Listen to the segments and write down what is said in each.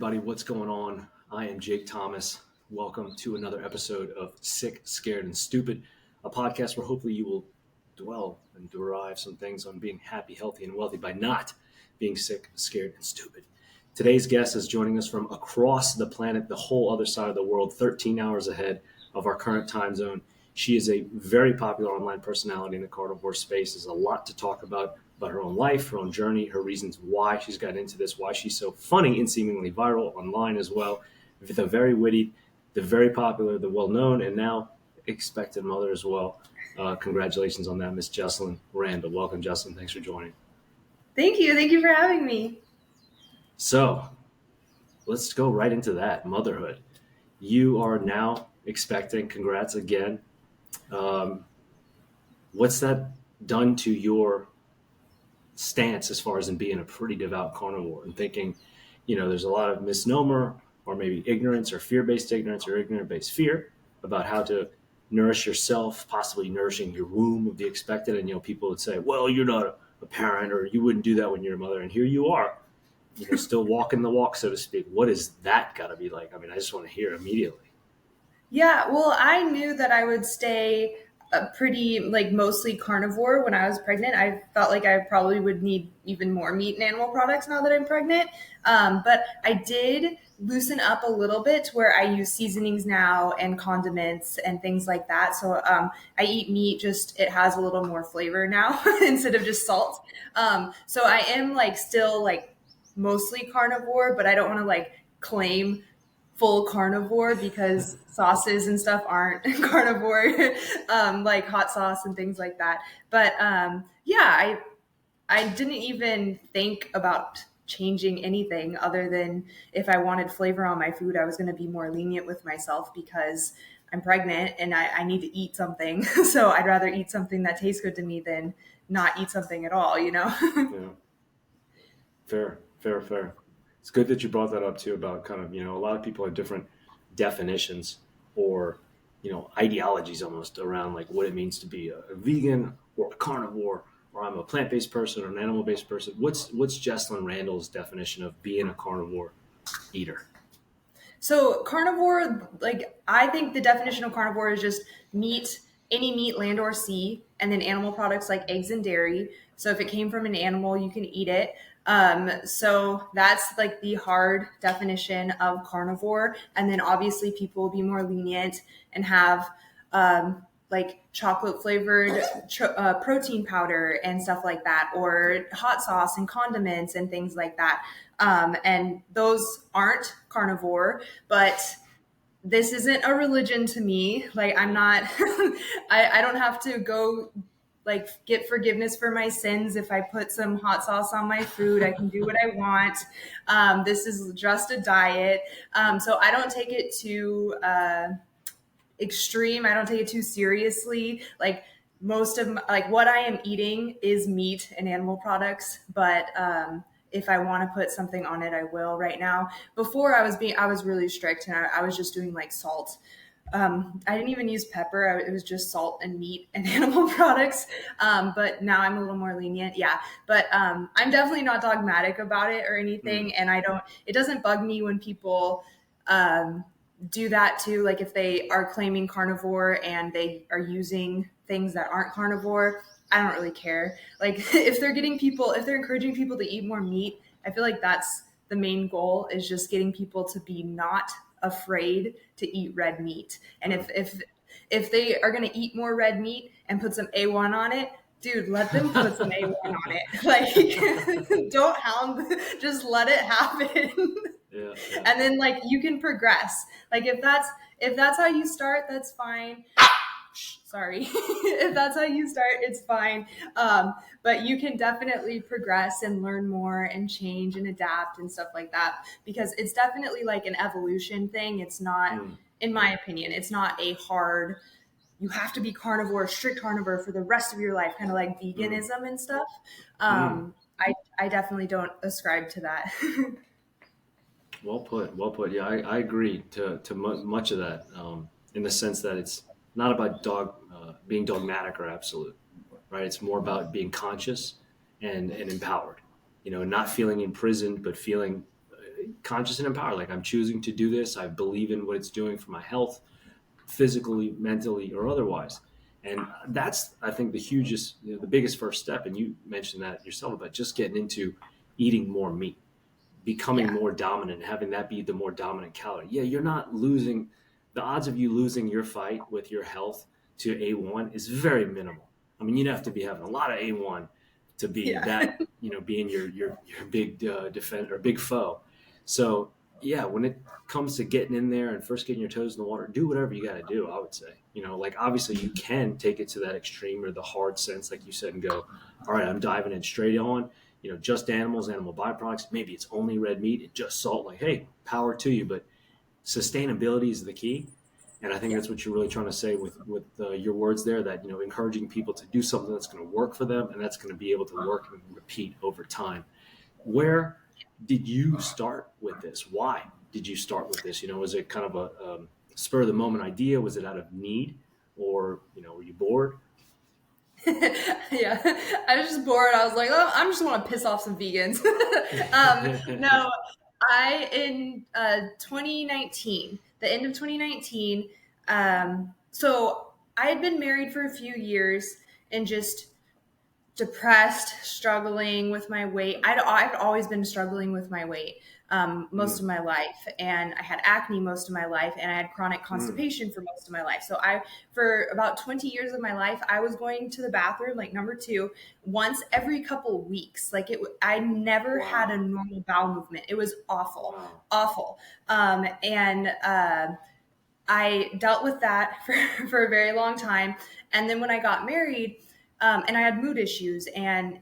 everybody. What's going on? I am Jake Thomas. Welcome to another episode of Sick, Scared, and Stupid, a podcast where hopefully you will dwell and derive some things on being happy, healthy, and wealthy by not being sick, scared, and stupid. Today's guest is joining us from across the planet, the whole other side of the world, 13 hours ahead of our current time zone. She is a very popular online personality in the carnivore space. There's a lot to talk about her own life, her own journey, her reasons why she's gotten into this, why she's so funny and seemingly viral online as well. The very witty, the very popular, the well-known, and now expected mother as well. Congratulations on that, Miss Jessalyn Randle. Welcome, Jessalyn. Thanks for joining. Thank you. Thank you for having me. So let's go right into that, motherhood. You are now expecting. Congrats again. What's that done to your stance as far as in being a pretty devout carnivore and thinking, there's a lot of misnomer or maybe ignorance or fear-based ignorance or ignorant-based fear about how to nourish yourself, possibly nourishing your womb of the expected. And, people would say, well, you're not a parent or you wouldn't do that when you're a mother. And here you are, still walking the walk, so to speak. What is that got to be like? I mean, I just want to hear immediately. Yeah, well, I knew that I would stay pretty mostly carnivore when I was pregnant. I felt like I probably would need even more meat and animal products now that I'm pregnant. But I did loosen up a little bit to where I use seasonings now and condiments and things like that. So I eat meat, just it has a little more flavor now instead of just salt. So I am still mostly carnivore, but I don't want to claim full carnivore because sauces and stuff aren't carnivore, like hot sauce and things like that. But I didn't even think about changing anything other than if I wanted flavor on my food, I was going to be more lenient with myself because I'm pregnant and I need to eat something. So I'd rather eat something that tastes good to me than not eat something at all, Yeah. Fair. It's good that you brought that up too about kind of, a lot of people have different definitions or, ideologies almost around what it means to be a vegan or a carnivore, or I'm a plant-based person or an animal-based person. What's Jessalyn Randle's definition of being a carnivore eater? So carnivore, I think the definition of carnivore is just meat, any meat, land or sea, and then animal products like eggs and dairy. So if it came from an animal, you can eat it. So that's the hard definition of carnivore. And then obviously people will be more lenient and have chocolate flavored protein powder and stuff like that, or hot sauce and condiments and things like that. And those aren't carnivore, but this isn't a religion to me. I'm not, I don't have to go get forgiveness for my sins. If I put some hot sauce on my food, I can do what I want. This is just a diet. So I don't take it too extreme. I don't take it too seriously. Most of what I am eating is meat and animal products, but if I want to put something on it, I will. Right now, before I was really strict and I was just doing salt. I didn't even use pepper. It was just salt and meat and animal products. But now I'm a little more lenient. Yeah. But I'm definitely not dogmatic about it or anything. And it doesn't bug me when people do that too. If they are claiming carnivore and they are using things that aren't carnivore, I don't really care. If they're encouraging people to eat more meat, I feel that's the main goal, is just getting people to be not afraid to eat red meat. And if they are going to eat more red meat and put some A1 on it, dude, let them put some A1 on it. Don't hound, just let it happen. Yeah. And then you can progress. If that's how you start, that's fine. Sorry. If that's how you start, it's fine. But you can definitely progress and learn more and change and adapt and stuff like that, because it's definitely an evolution thing. It's not, in my opinion, it's not a hard, you have to be carnivore, strict carnivore for the rest of your life, kind of like veganism and stuff. I definitely don't ascribe to that. Well put. Yeah, I agree to much of that, in the sense that it's not about being dogmatic or absolute, right? It's more about being conscious and empowered, not feeling imprisoned, but feeling conscious and empowered. Like, I'm choosing to do this. I believe in what it's doing for my health, physically, mentally, or otherwise. And that's, I think, the biggest first step. And you mentioned that yourself about just getting into eating more meat, becoming Yeah. more dominant, having that be the more dominant calorie. Yeah, you're not losing. The odds of you losing your fight with your health to A1 is very minimal. I mean, you'd have to be having a lot of A1 to be Yeah. that, being your big defender, big foe. So yeah, when it comes to getting in there and first getting your toes in the water, do whatever you got to do. I would say, like, obviously you can take it to that extreme or the hard sense, like you said, and go, all right, I'm diving in straight on, just animals, animal byproducts. Maybe it's only red meat and just salt. Like, hey, power to you, but sustainability is the key. And I think Yeah. that's what you're really trying to say with your words there, that, encouraging people to do something that's going to work for them and that's going to be able to work and repeat over time. Where did you start with this? Why did you start with this? Was it kind of a spur of the moment idea? Was it out of need, or, were you bored? Yeah, I was just bored. I was like, oh, I just want to piss off some vegans. No, I in 2019, the end of 2019. So I had been married for a few years and just depressed, struggling with my weight. I've always been struggling with my weight most of my life, and I had acne most of my life, and I had chronic Mm. constipation for most of my life. So for about 20 years of my life, I was going to the bathroom, like number two, once every couple weeks. Like I never had a Wow. normal bowel movement. It was awful, Wow. awful. And I dealt with that for a very long time. And then when I got married, and I had mood issues and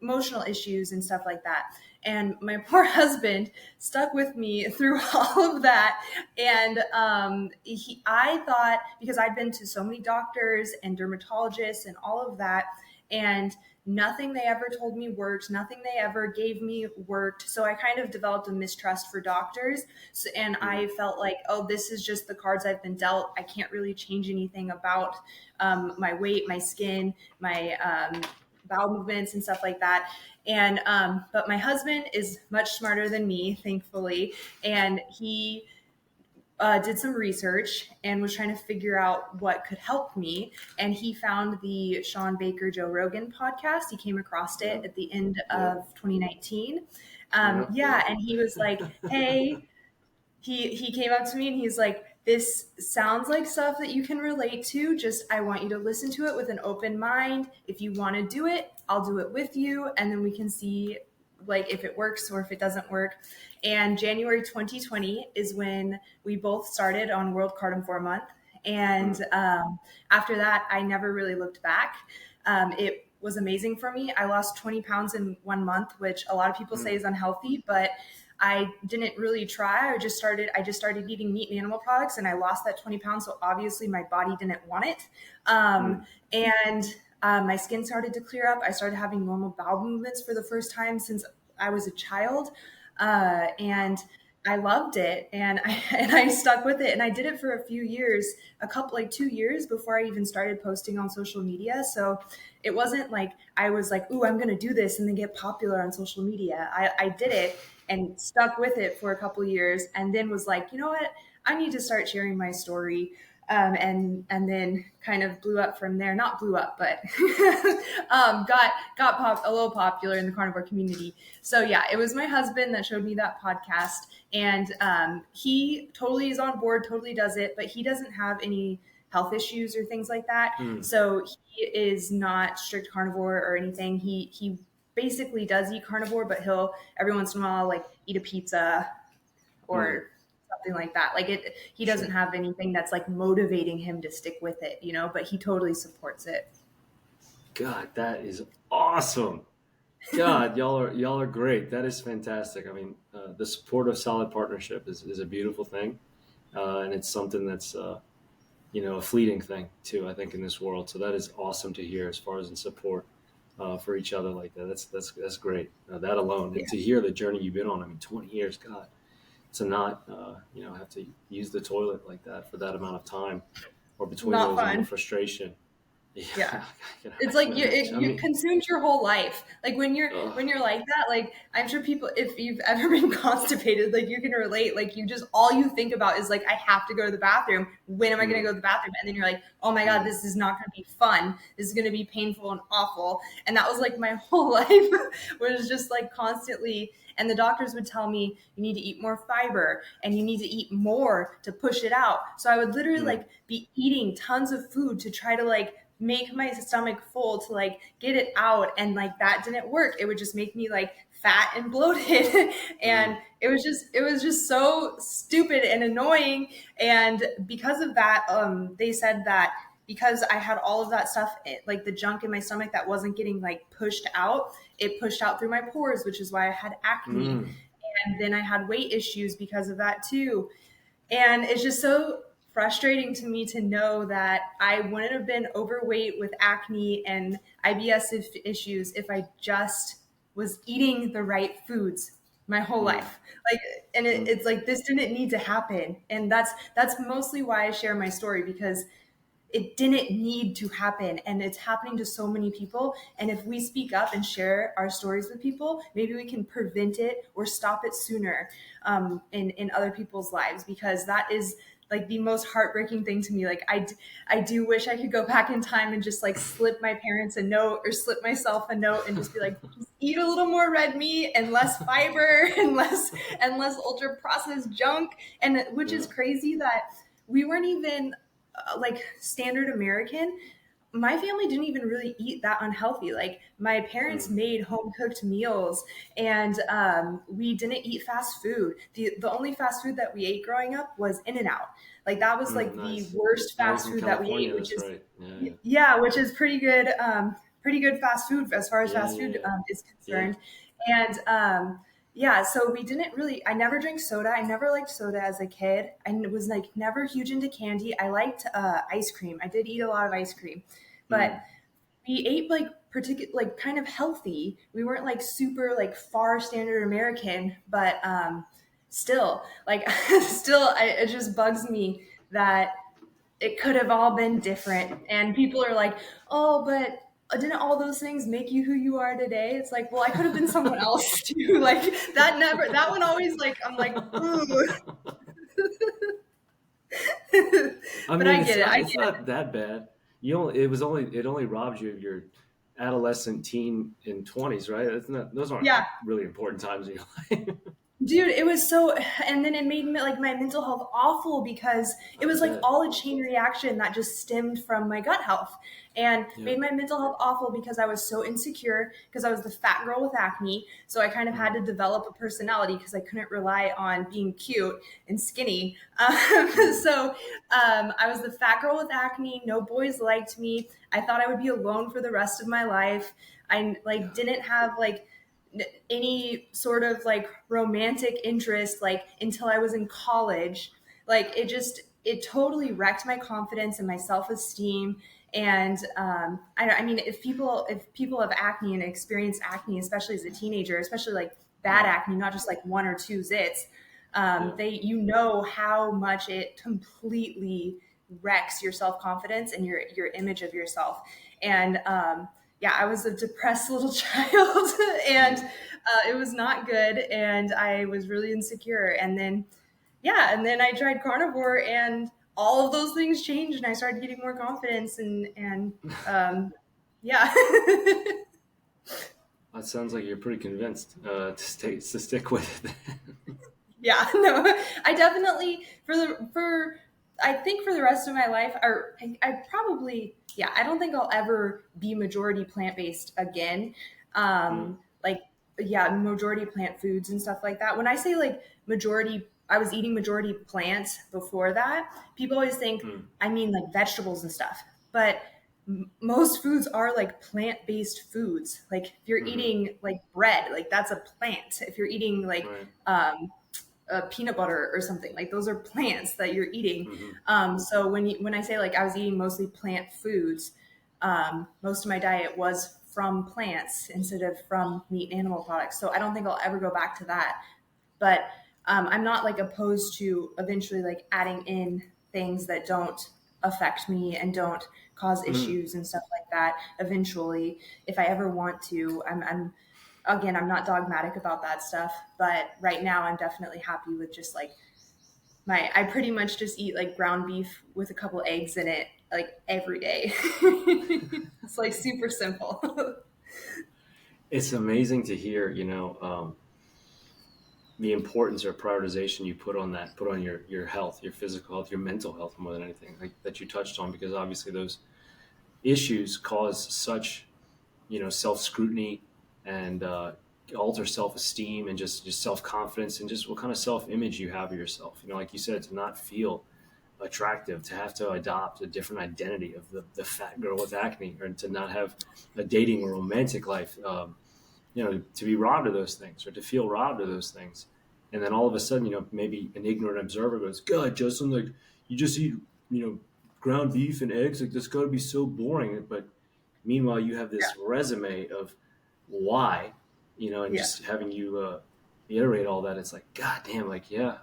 emotional issues and stuff like that. And my poor husband stuck with me through all of that. And I thought, because I'd been to so many doctors and dermatologists and all of that, and nothing they ever told me worked, nothing they ever gave me worked. So I kind of developed a mistrust for doctors. So, and I felt like, oh, this is just the cards I've been dealt. I can't really change anything about my weight, my skin, my bowel movements and stuff like that. And but my husband is much smarter than me, thankfully, and he did some research and was trying to figure out what could help me. And he found the Sean Baker Joe Rogan podcast. He came across Yeah. it at the end Yeah. of 2019. Yeah. Yeah, and he was like, "Hey." He came up to me and he's like, this sounds like stuff that you can relate to. Just, I want you to listen to it with an open mind. If you want to do it, I'll do it with you, and then we can see like if it works or if it doesn't work. And January 2020 is when we both started on World Carnivore Month. And after that, I never really looked back. It was amazing for me. I lost 20 pounds in 1 month, which a lot of people say is unhealthy, but I didn't really try. I just started eating meat and animal products, and I lost that 20 pounds. So obviously my body didn't want it. And my skin started to clear up. I started having normal bowel movements for the first time since I was a child. And I loved it, and I stuck with it, and I did it for a few years, like 2 years before I even started posting on social media. So it wasn't like I was like, "Ooh, I'm going to do this and then get popular on social media." I did it and stuck with it for a couple of years, and then was like, you know what? I need to start sharing my story. And then kind of blew up from there. Not blew up, but got a little popular in the carnivore community. So yeah, it was my husband that showed me that podcast, and he totally is on board, totally does it, but he doesn't have any health issues or things like that. So he is not strict carnivore or anything. He basically does eat carnivore, but he'll every once in a while like eat a pizza or something like that. Like he doesn't Sure. have anything that's like motivating him to stick with it, but he totally supports it. God, that is awesome. God, y'all are great. That is fantastic. I mean, the support of solid partnership is a beautiful thing, and it's something that's a fleeting thing too. I think in this world, so that is awesome to hear as far as in support for each other like that. That's great. That alone, Yeah. and to hear the journey you've been on. I mean, 20 years. God, to not have to use the toilet like that for that amount of time, or between Not those, fun. frustration. Yeah. I It's can like imagine. I you mean, consumed your whole life. Like ugh, when you're like that, like I'm sure people, if you've ever been constipated, like you can relate. Like you just all you think about is like I have to go to the bathroom. When am I going to go mm, to the bathroom? And then you're like, oh my god, mm, this is not going to be fun. This is going to be painful and awful. And that was like my whole life was just like constantly. And the doctors would tell me you need to eat more fiber and you need to eat more to push it out. So I would literally mm, like be eating tons of food to try to like make my stomach full to like get it out, and like that didn't work. It would just make me like fat and bloated and mm, it was just so stupid and annoying. And because of that, they said that because I had all of that stuff, like the junk in my stomach that wasn't getting like pushed out, it pushed out through my pores, which is why I had acne. mm, And then I had weight issues because of that too. And it's just so frustrating to me to know that I wouldn't have been overweight with acne and IBS issues if I just was eating the right foods my whole mm, life. Like, and mm, it's like this didn't need to happen. And that's mostly why I share my story, because it didn't need to happen, and it's happening to so many people. And if we speak up and share our stories with people, maybe we can prevent it or stop it sooner, in other people's lives, because that is like the most heartbreaking thing to me. Like I do wish I could go back in time and just like slip my parents a note or slip myself a note and just be like, just eat a little more red meat and less fiber and less ultra processed junk. And which is yeah, crazy that we weren't even like standard American. My family didn't even really eat that unhealthy. Like my parents mm, made home cooked meals, and we didn't eat fast food. The only fast food that we ate growing up was In and Out. Like that was mm, like the nice. worst I was fast from food that we ate, California. which That's is right. Yeah, yeah, which is pretty good. Pretty good fast food as far as yeah, fast yeah, food yeah, is yeah. concerned. And yeah, so we didn't really. I never drank soda. I never liked soda as a kid. I was like never huge into candy. I liked ice cream. I did eat a lot of ice cream, but Mm, we ate like particular like kind of healthy. We weren't like super like far standard American, but still like it just bugs me that it could have all been different. And people are like, oh, but didn't all those things make you who you are today? It's like, well, I could have been someone else too. Like that one always like, I'm like, ooh, I but mean, I get it. I it's get not that bad. It only robs you of your adolescent, teen, and 20s, right? It's not, those it. aren't Yeah. really important times in your life. Dude, it was so, and then it made me like my mental health awful because it I was like bet. all a chain reaction that just stemmed from my gut health and Yeah. made my mental health awful because I was so insecure because I was the fat girl with acne. So I kind of had Mm, to develop a personality because I couldn't rely on being cute and skinny. mm, I was the fat girl with acne. No boys liked me. I thought I would be alone for the rest of my life. I like yeah. didn't have like any sort of like romantic interest like until I was in college. Like it totally wrecked my confidence and my self-esteem. And I mean, if people have acne and experience acne, especially as a teenager, especially like bad Mm, acne, not just like one or two zits, yeah. they you know how much it completely wrecks your self-confidence and your image of yourself. And yeah, I was a depressed little child and Mm. it was not good. And I was really insecure. And then, yeah, and then I tried carnivore and all of those things changed and I started getting more confidence and yeah. That sounds like you're pretty convinced to stick with it. Yeah, no, I definitely I think for the rest of my life, or I probably, yeah, I don't think I'll ever be majority plant based again. Mm, Like, yeah, majority plant foods and stuff like that. When I say like majority, I was eating majority plants before that. People always think mm, I mean like vegetables and stuff, but most foods are like plant based foods. Like if you're mm-hmm. eating like bread, like that's a plant. If you're eating like Right. peanut butter or something, like those are plants that you're eating. Mm-hmm. So when I say like I was eating mostly plant foods, most of my diet was from plants instead of from meat and animal products. So I don't think I'll ever go back to that. But I'm not like opposed to eventually like adding in things that don't affect me and don't cause Mm. issues and stuff like that. Eventually, if I ever want to, I'm again, I'm not dogmatic about that stuff, but right now I'm definitely happy with just like I pretty much just eat like ground beef with a couple eggs in it like every day. It's like super simple. It's amazing to hear, the importance or prioritization you put on your health, your physical health, your mental health more than anything, like that you touched on, because obviously those issues cause such, self scrutiny and alter self esteem and just self confidence and just what kind of self image you have of yourself. Like you said, to not feel attractive, to have to adopt a different identity of the fat girl with acne, or to not have a dating or romantic life. To be robbed of those things or to feel robbed of those things. And then all of a sudden, maybe an ignorant observer goes, God, Justin, like you just eat, ground beef and eggs. Like that's got to be so boring. But meanwhile, you have Yeah. this resume of why, and Yeah. just having you iterate all that. It's like, God damn, like, yeah,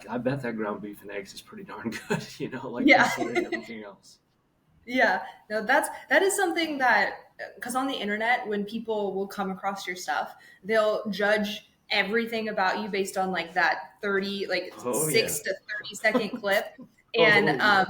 I bet that ground beef and eggs is pretty darn good, like Yeah. considering everything else. Yeah, no, that is something that, because on the internet, when people will come across your stuff, they'll judge everything about you based on like that 30, like Oh, yeah. 6 to 30 second clip, Oh, and yeah.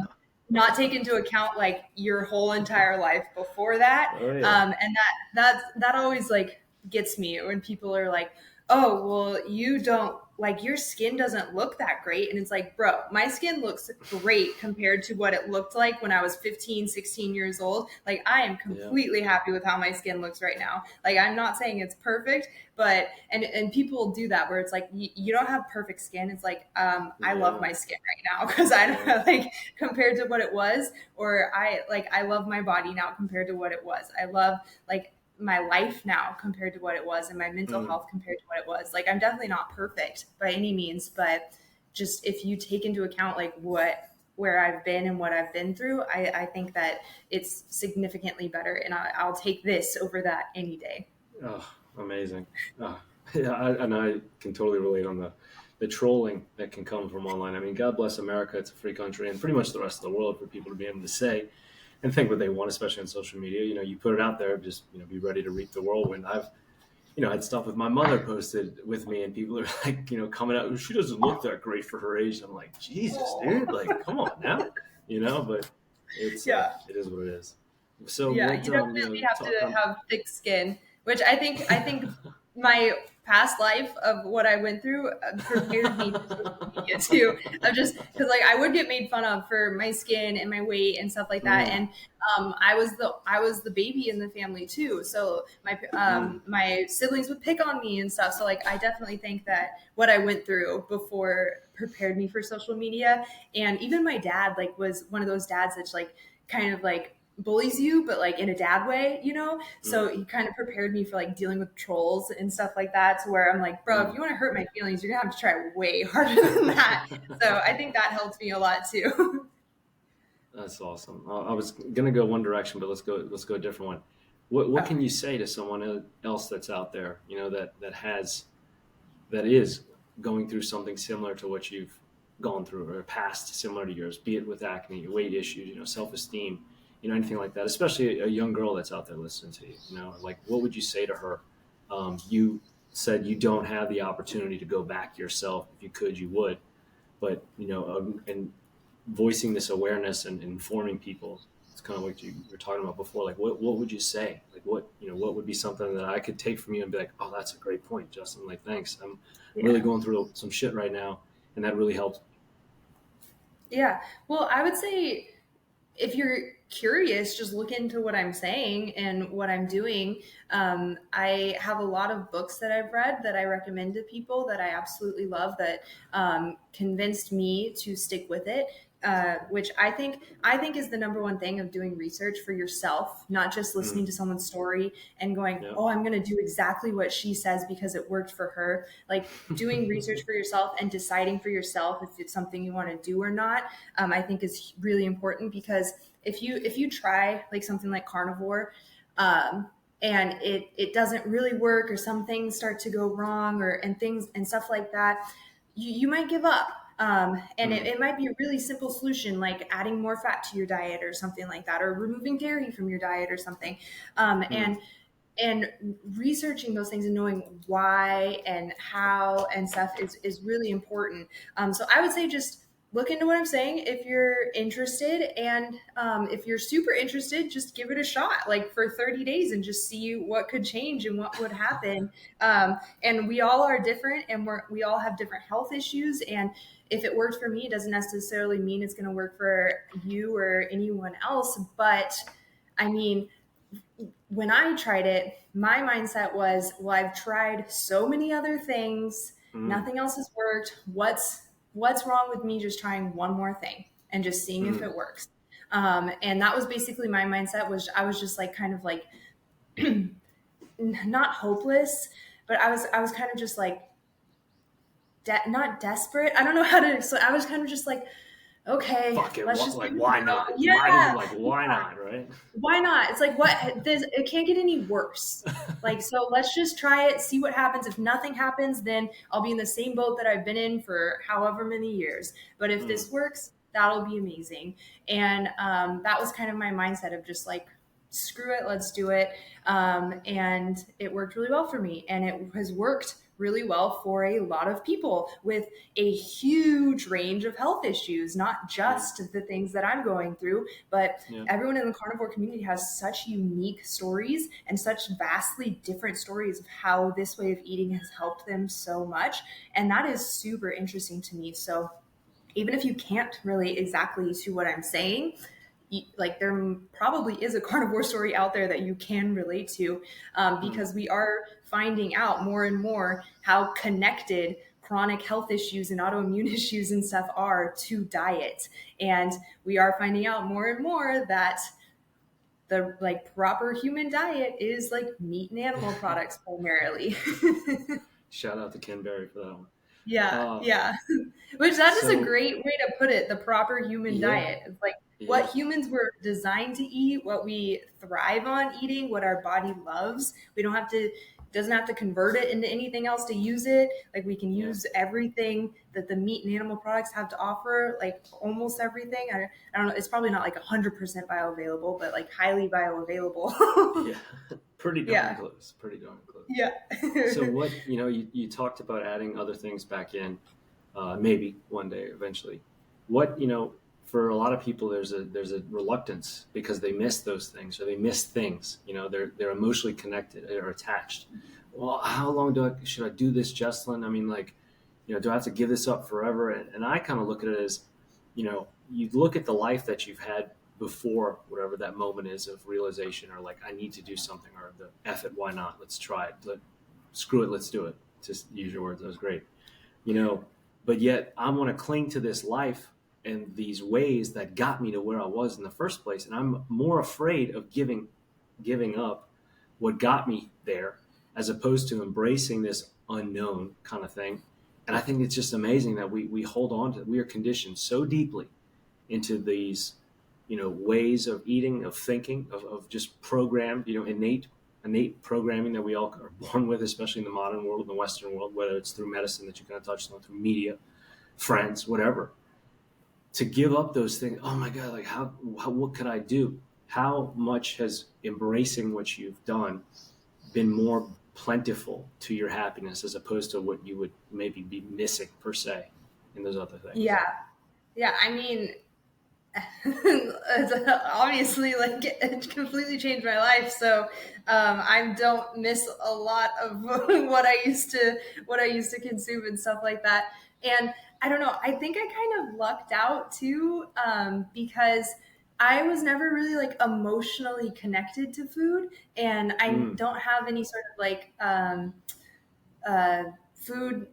not take into account like your whole entire life before that. Oh, yeah. And that always like gets me when people are like, oh, well, you don't like your skin doesn't look that great. And it's like, bro, my skin looks great compared to what it looked like when I was 15, 16 years old. Like, I am Yeah. completely happy with how my skin looks right now. Like, I'm not saying it's perfect, but, and people do that where it's like, you don't have perfect skin. It's like, I love Yeah. my skin right now because I don't Yeah. know, like, compared to what it was, or I love my body now compared to what it was. I love, like, my life now compared to what it was and my mental Mm. health compared to what it was. Like I'm definitely not perfect by any means, but just if you take into account like where I've been and what I've been through, I think that it's significantly better and I'll take this over that any day. Oh, amazing. Oh, yeah, and I can totally relate on the trolling that can come from online. I mean, God bless America. It's a free country, and pretty much the rest of the world for people to be able to say and think what they want, especially on social media. You put it out there, just, be ready to reap the whirlwind. I've, had stuff with my mother posted with me, and people are like, coming out, she doesn't look that great for her age. I'm like, Jesus, dude, like, come on now, but Yeah. it is what it is. So Yeah, what, you definitely have talk to have thick skin, which I think my past life of what I went through prepared me for social media too. Of just because like I would get made fun of for my skin and my weight and stuff like that, Mm, and I was the baby in the family too. So mm, my siblings would pick on me and stuff. So like I definitely think that what I went through before prepared me for social media, and even my dad like was one of those dads that's like kind of like bullies you, but like in a dad way, you know? mm, So he kind of prepared me for like dealing with trolls and stuff like that to where I'm like, bro, if mm. you want to hurt my feelings, you're gonna have to try way harder than that. So I think that helped me a lot too. That's awesome. I was gonna go one direction, but let's go a different one. What Oh, can you say to someone else that's out there, that is going through something similar to what you've gone through or past similar to yours, be it with acne, weight issues, self esteem, anything like that. Especially a young girl that's out there listening to you. Like what would you say to her? You said you don't have the opportunity to go back yourself. If you could, you would. But and voicing this awareness and informing people, it's kind of what you were talking about before. Like what would you say? Like what would be something that I could take from you and be like, oh, that's a great point, Justin, like thanks, I'm really yeah. going through some shit right now, and that really helped. Yeah. Well, I would say if you're curious, just look into what I'm saying and what I'm doing. I have a lot of books that I've read that I recommend to people that I absolutely love that convinced me to stick with it. Which I think is the number one thing of doing research for yourself, not just Mm, listening to someone's story and going, yeah. "Oh, I'm going to do exactly what she says because it worked for her." Like doing research for yourself and deciding for yourself if it's something you want to do or not, I think is really important because if you try like something like carnivore, and it doesn't really work or some things start to go wrong or and things and stuff like that, you might give up. And it might be a really simple solution, like adding more fat to your diet or something like that, or removing dairy from your diet or something. And researching those things and knowing why and how and stuff is really important. So I would say just look into what I'm saying if you're interested. And if you're super interested, just give it a shot, like for 30 days and just see what could change and what would happen. And we all are different, and we all have different health issues. And if it worked for me, it doesn't necessarily mean it's going to work for you or anyone else. But I mean, when I tried it, my mindset was, well, I've tried so many other things. Nothing else has worked. What's wrong with me just trying one more thing and just seeing if it works? And that was basically my mindset. I was just like, kind of like, not hopeless, but I was kind of just like, not desperate. I don't know how to, so I was kind of just like, okay, Fuck it. let's just Like, why not? Yeah. Why not? Right? Why not? It's like, it can't get any worse. Like, so let's just try it, see what happens. If nothing happens, then I'll be in the same boat that I've been in for however many years. But if this works, that'll be amazing. And that was kind of my mindset of just like, screw it, let's do it. And it worked really well for me. And it has worked really well for a lot of people with a huge range of health issues, not just the things that I'm going through, but everyone in the carnivore community has such unique stories and such vastly different stories of how this way of eating has helped them so much. And that is super interesting to me. So even if you can't relate exactly to what I'm saying, like there probably is a carnivore story out there that you can relate to, because we are finding out more and more how connected chronic health issues and autoimmune issues and stuff are to diet. And we are finding out more and more that the like proper human diet is like meat and animal products primarily. Shout out to Ken Berry for that one. Yeah. Which that is a great way to put it. The proper human diet. It's like what humans were designed to eat, what we thrive on eating, what our body loves. We don't have to, doesn't have to convert it into anything else to use it. Like we can use everything that the meat and animal products have to offer, like almost everything. I don't know. It's probably not like 100% bioavailable, but like highly bioavailable. Pretty darn close. Yeah. So what, you talked about adding other things back in, maybe one day eventually. What, for a lot of people, there's a reluctance because they miss those things, or they miss things. They're emotionally connected or attached. Well, how long should I do this, Jessalyn? I mean, like, do I have to give this up forever? And I kind of look at it as, you look at the life that you've had before whatever that moment is of realization, or like, I need to do something, or the F it, why not? Let's try it. Screw it, let's do it. Just use your words. That was great. But yet I want to cling to this life and these ways that got me to where I was in the first place. And I'm more afraid of giving up what got me there, as opposed to embracing this unknown kind of thing. And I think it's just amazing that we hold on to, we are conditioned so deeply into these, ways of eating, of thinking, of just programmed, innate programming that we all are born with, especially in the modern world, in the Western world, whether it's through medicine that you kind of touched on, through media, friends, whatever. To give up those things, oh my God, like what could I do? How much has embracing what you've done been more plentiful to your happiness, as opposed to what you would maybe be missing per se in those other things? Yeah. I mean, it's obviously like it completely changed my life. So I don't miss a lot of what I used to consume and stuff like that. And I don't know, I think I kind of lucked out too, because I was never really like emotionally connected to food, and I don't have any sort of like food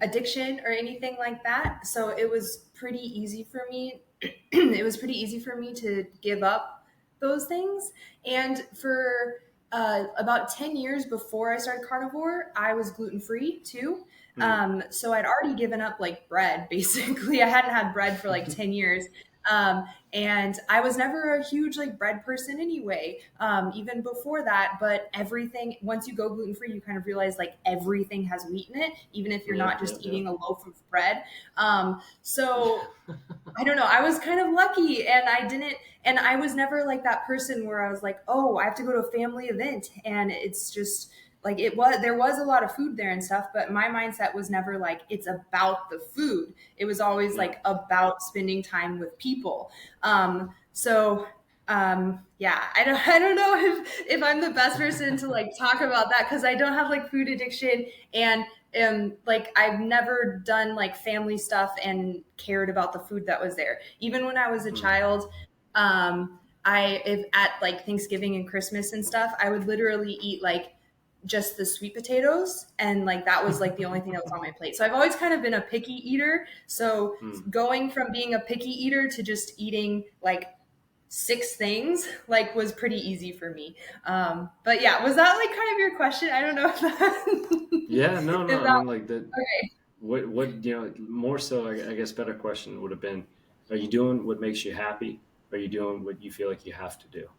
addiction or anything like that. So it was pretty easy for me. It was pretty easy for me to give up those things. And for about 10 years before I started carnivore, I was gluten-free too. So I'd already given up like bread, basically. I hadn't had bread for like 10 years. And I was never a huge like bread person anyway, even before that. But everything, once you go gluten free, you kind of realize like everything has wheat in it, even if you're not just eating a loaf of bread. So I don't know. I was kind of lucky, and I was never like that person where I was like, oh, I have to go to a family event, and it's just like there was a lot of food there and stuff, but my mindset was never like it's about the food. It was always like about spending time with people. Yeah, I don't know if I'm the best person to like talk about that, because I don't have like food addiction, and like I've never done like family stuff and cared about the food that was there. Even when I was a child, if at like Thanksgiving and Christmas and stuff, I would literally eat like just the sweet potatoes, and like that was like the only thing that was on my plate. So I've always kind of been a picky eater. So going from being a picky eater to just eating like 6 things like was pretty easy for me. But yeah, was that like kind of your question? I don't know if that Yeah, no, no. if I that mean, like the okay. what more so. I guess better question would have been: are you doing what makes you happy? Are you doing what you feel like you have to do?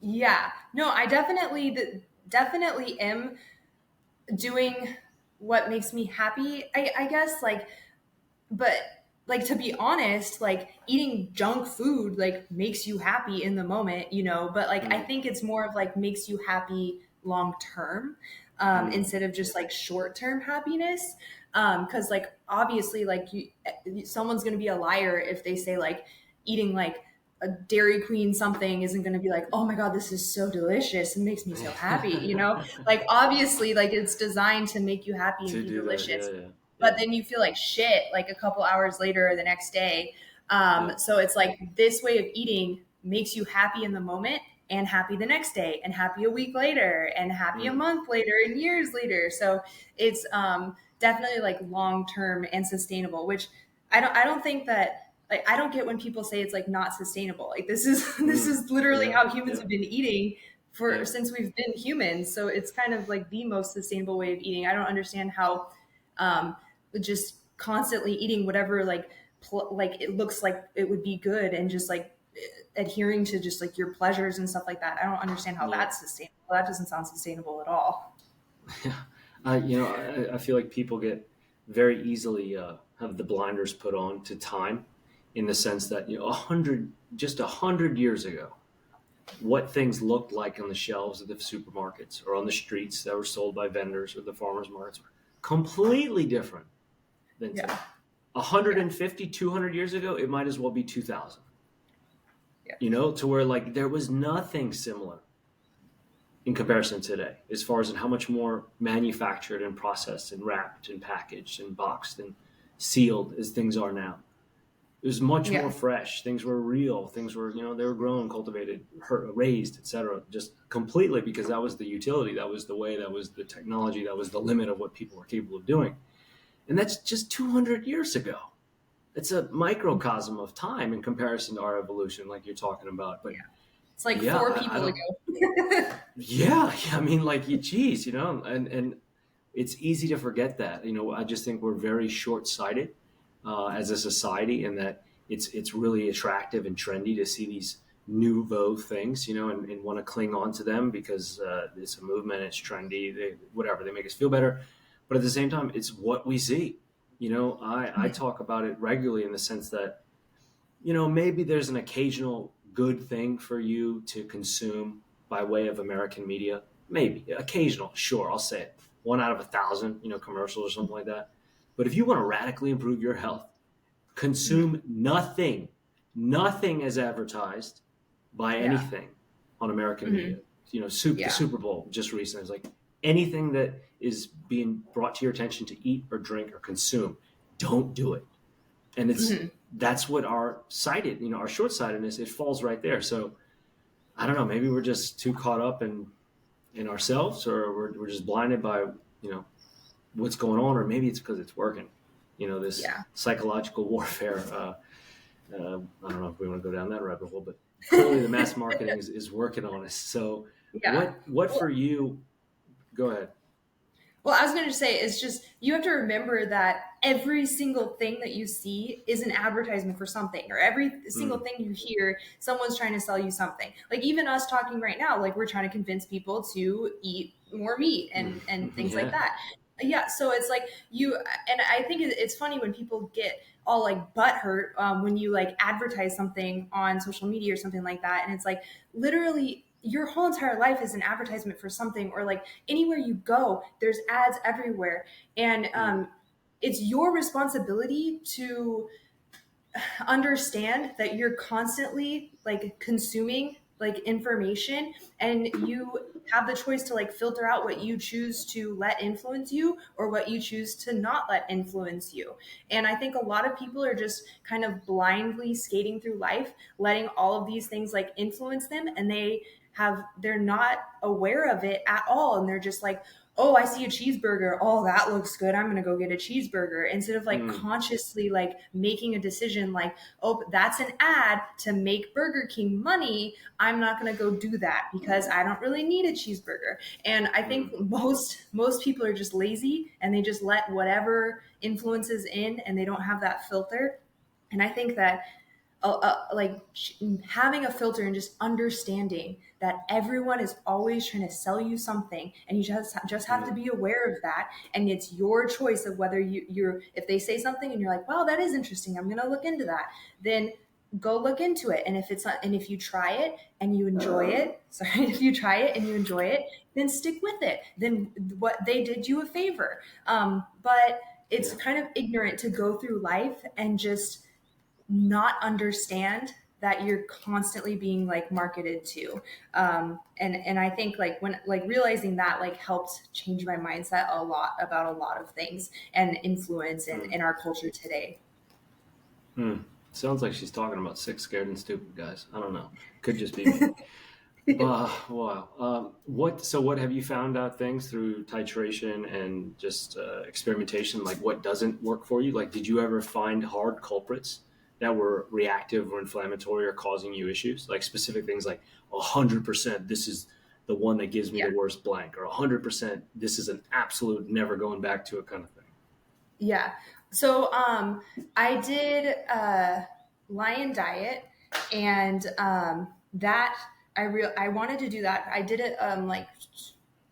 Yeah. No, I definitely am doing what makes me happy. I guess like, but like to be honest, like eating junk food like makes you happy in the moment, but like I Mm, think it's more of like makes you happy long term, mm, instead of just like short term happiness. Because like obviously like someone's gonna be a liar if they say like eating like a Dairy Queen something isn't going to be like, oh my God, this is so delicious. It makes me so happy. Like obviously like it's designed to make you happy and to be do that, delicious, yeah, but then you feel like shit like a couple hours later or the next day. yeah, So it's like this way of eating makes you happy in the moment and happy the next day and happy a week later and happy a mm, month later and years later. So it's definitely like long term and sustainable, which I don't think that like I don't get when people say it's like not sustainable. Like this is this mm, is literally yeah, how humans yeah, have been eating for yeah, since we've been humans. So it's kind of like the most sustainable way of eating. I don't understand how just constantly eating whatever like it looks like it would be good and just like adhering to just like your pleasures and stuff like that. I don't understand how yeah. that's sustainable. That doesn't sound sustainable at all. Yeah, I feel like people get very easily have the blinders put on to time, in the sense that 100 years ago, what things looked like on the shelves of the supermarkets or on the streets that were sold by vendors or the farmers markets were completely different than Yeah. today. Yeah. 150, 200 years ago, it might as well be 2000. Yeah. To where like there was nothing similar in comparison to today, as far as in how much more manufactured and processed and wrapped and packaged and boxed and sealed as things are now. It was much more Yeah. fresh. Things were real. Things were, they were grown, cultivated, raised, etc. Just completely, because that was the utility. That was the way. That was the technology. That was the limit of what people were capable of doing. And that's just 200 years ago. It's a microcosm of time in comparison to our evolution, like you're talking about. But It's like yeah, four I people don't. ago. I mean, like, geez, and it's easy to forget that. I just think we're very short-sighted as a society, and that it's really attractive and trendy to see these nouveau things, and want to cling on to them because it's a movement, it's trendy, whatever, they make us feel better. But at the same time, it's what we see. I talk about it regularly in the sense that maybe there's an occasional good thing for you to consume by way of American media. Maybe occasional, sure, I'll say it. One out of 1,000, commercials or something like that. But if you want to radically improve your health, consume nothing, nothing as advertised by Yeah. anything on American Hmm. media. The Yeah. Super Bowl just recently is like anything that is being brought to your attention to eat or drink or consume. Don't do it. And Hmm. that's what our short-sightedness, it falls right there. So I don't know, maybe we're just too caught up in ourselves, or we're just blinded by what's going on, or maybe it's because it's working. This Yeah. psychological warfare. I don't know if we want to go down that rabbit hole, but clearly the mass marketing is working on us. So Yeah. what for you? Go ahead. Well, I was going to say it's just you have to remember that every single thing that you see is an advertisement for something, or every single thing you hear, someone's trying to sell you something. Like even us talking right now, like we're trying to convince people to eat more meat and things like that. Yeah, so it's like and I think it's funny when people get all like butthurt when you like advertise something on social media or something like that, and it's like literally your whole entire life is an advertisement for something, or like anywhere you go, there's ads everywhere, and it's your responsibility to understand that you're constantly like consuming like information, and you have the choice to like filter out what you choose to let influence you or what you choose to not let influence you. And I think a lot of people are just kind of blindly skating through life, letting all of these things like influence them, and they're not aware of it at all, and they're just like, oh, I see a cheeseburger. Oh, that looks good. I'm going to go get a cheeseburger. Instead of like consciously like making a decision like, oh, that's an ad to make Burger King money. I'm not going to go do that because I don't really need a cheeseburger. And I think most people are just lazy, and they just let whatever influences in, and they don't have that filter. And I think that having a filter and just understanding that everyone is always trying to sell you something, and you just have to be aware of that, and it's your choice of whether you're if they say something and you're like, wow, that is interesting, I'm gonna look into that, then go look into it. And if it's not, and if you try it and you enjoy it, if you try it and you enjoy it, then stick with it. Then what they did you a favor. But it's kind of ignorant to go through life and just not understand that you're constantly being like marketed to. And I think like when like realizing that like helped change my mindset a lot about a lot of things and influence in our culture today. Sounds like she's talking about sick, scared, and stupid, guys. I don't know. Could just be me. Wow. What have you found out things through titration and just experimentation? Like what doesn't work for you? Like, did you ever find hard culprits that were reactive or inflammatory or causing you issues? Like specific things like 100%, this is the one that gives me the worst blank, or 100%, this is an absolute never going back to it kind of thing. Yeah. So I did Lion Diet, and that I wanted to do that. I did it like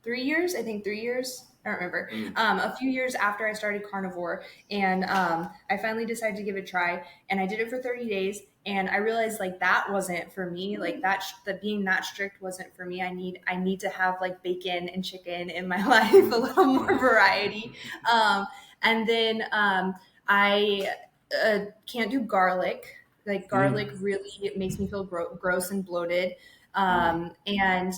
3 years, I think 3 years. I don't remember. A few years after I started carnivore, and I finally decided to give it a try, and I did it for 30 days. And I realized like that wasn't for me. Like that being that strict wasn't for me. I need to have like bacon and chicken in my life, a little more variety. And then I can't do garlic. Like garlic really it makes me feel gross and bloated. And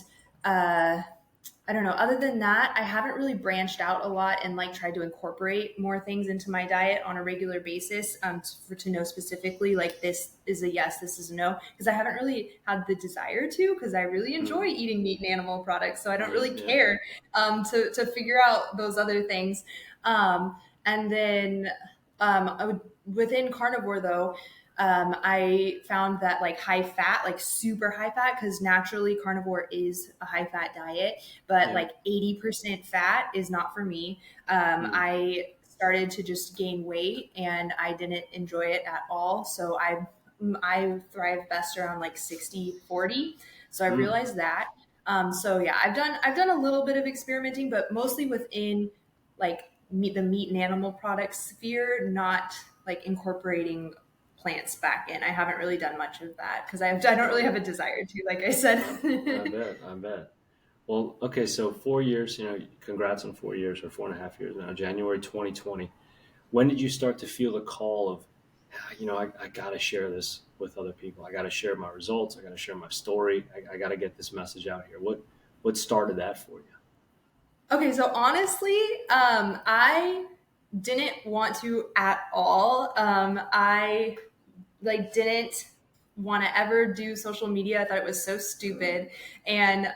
I don't know. Other than that, I haven't really branched out a lot and like tried to incorporate more things into my diet on a regular basis to know specifically like this is a yes, this is a no, because I haven't really had the desire to, because I really enjoy eating meat and animal products. So I don't really care to figure out those other things. And then within carnivore though, I found that like high fat, like super high fat, because naturally carnivore is a high fat diet, but like 80% fat is not for me. I started to just gain weight and I didn't enjoy it at all. So I thrive best around like 60-40. So I realized that. So yeah, I've done a little bit of experimenting, but mostly within like the meat and animal products sphere, not like incorporating plants back in. I haven't really done much of that because I don't really have a desire to, like I said. I bet. Well, okay, so 4 years, congrats on 4 years or 4.5 years now, January 2020. When did you start to feel the call of, I got to share this with other people. I got to share my results. I got to share my story. I got to get this message out here. What started that for you? Okay, so honestly, I didn't want to at all. I like didn't want to ever do social media. I thought it was so stupid. And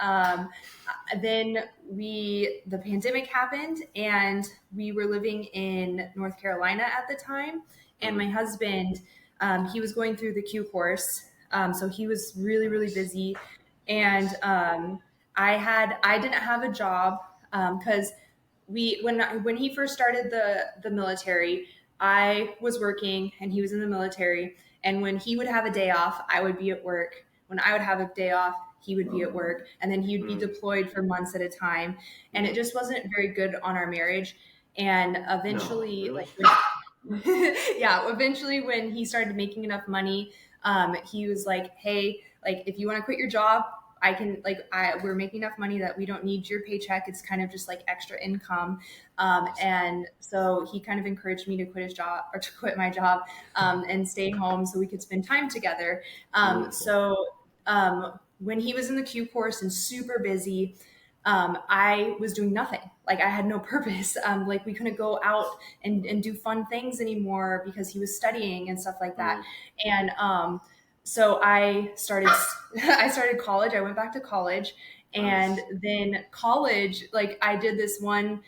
then the pandemic happened, and we were living in North Carolina at the time. And my husband, he was going through the Q course, so he was really really busy, and I didn't have a job because when he first started the military, I was working and he was in the military. And when he would have a day off, I would be at work. When I would have a day off, he would be at work. And then he would be deployed for months at a time. And it just wasn't very good on our marriage. And eventually, No, really? yeah, eventually when he started making enough money, he was like, hey, like, if you want to quit your job, I can, like, we're making enough money that we don't need your paycheck. It's kind of just like extra income. And so he kind of encouraged me to quit his job, or to quit my job, and stay home so we could spend time together. When he was in the Q course and super busy, I was doing nothing. Like, I had no purpose. Like, we couldn't go out and do fun things anymore because he was studying and stuff like that. And so I started college. I went back to college, and then college, like, I did this one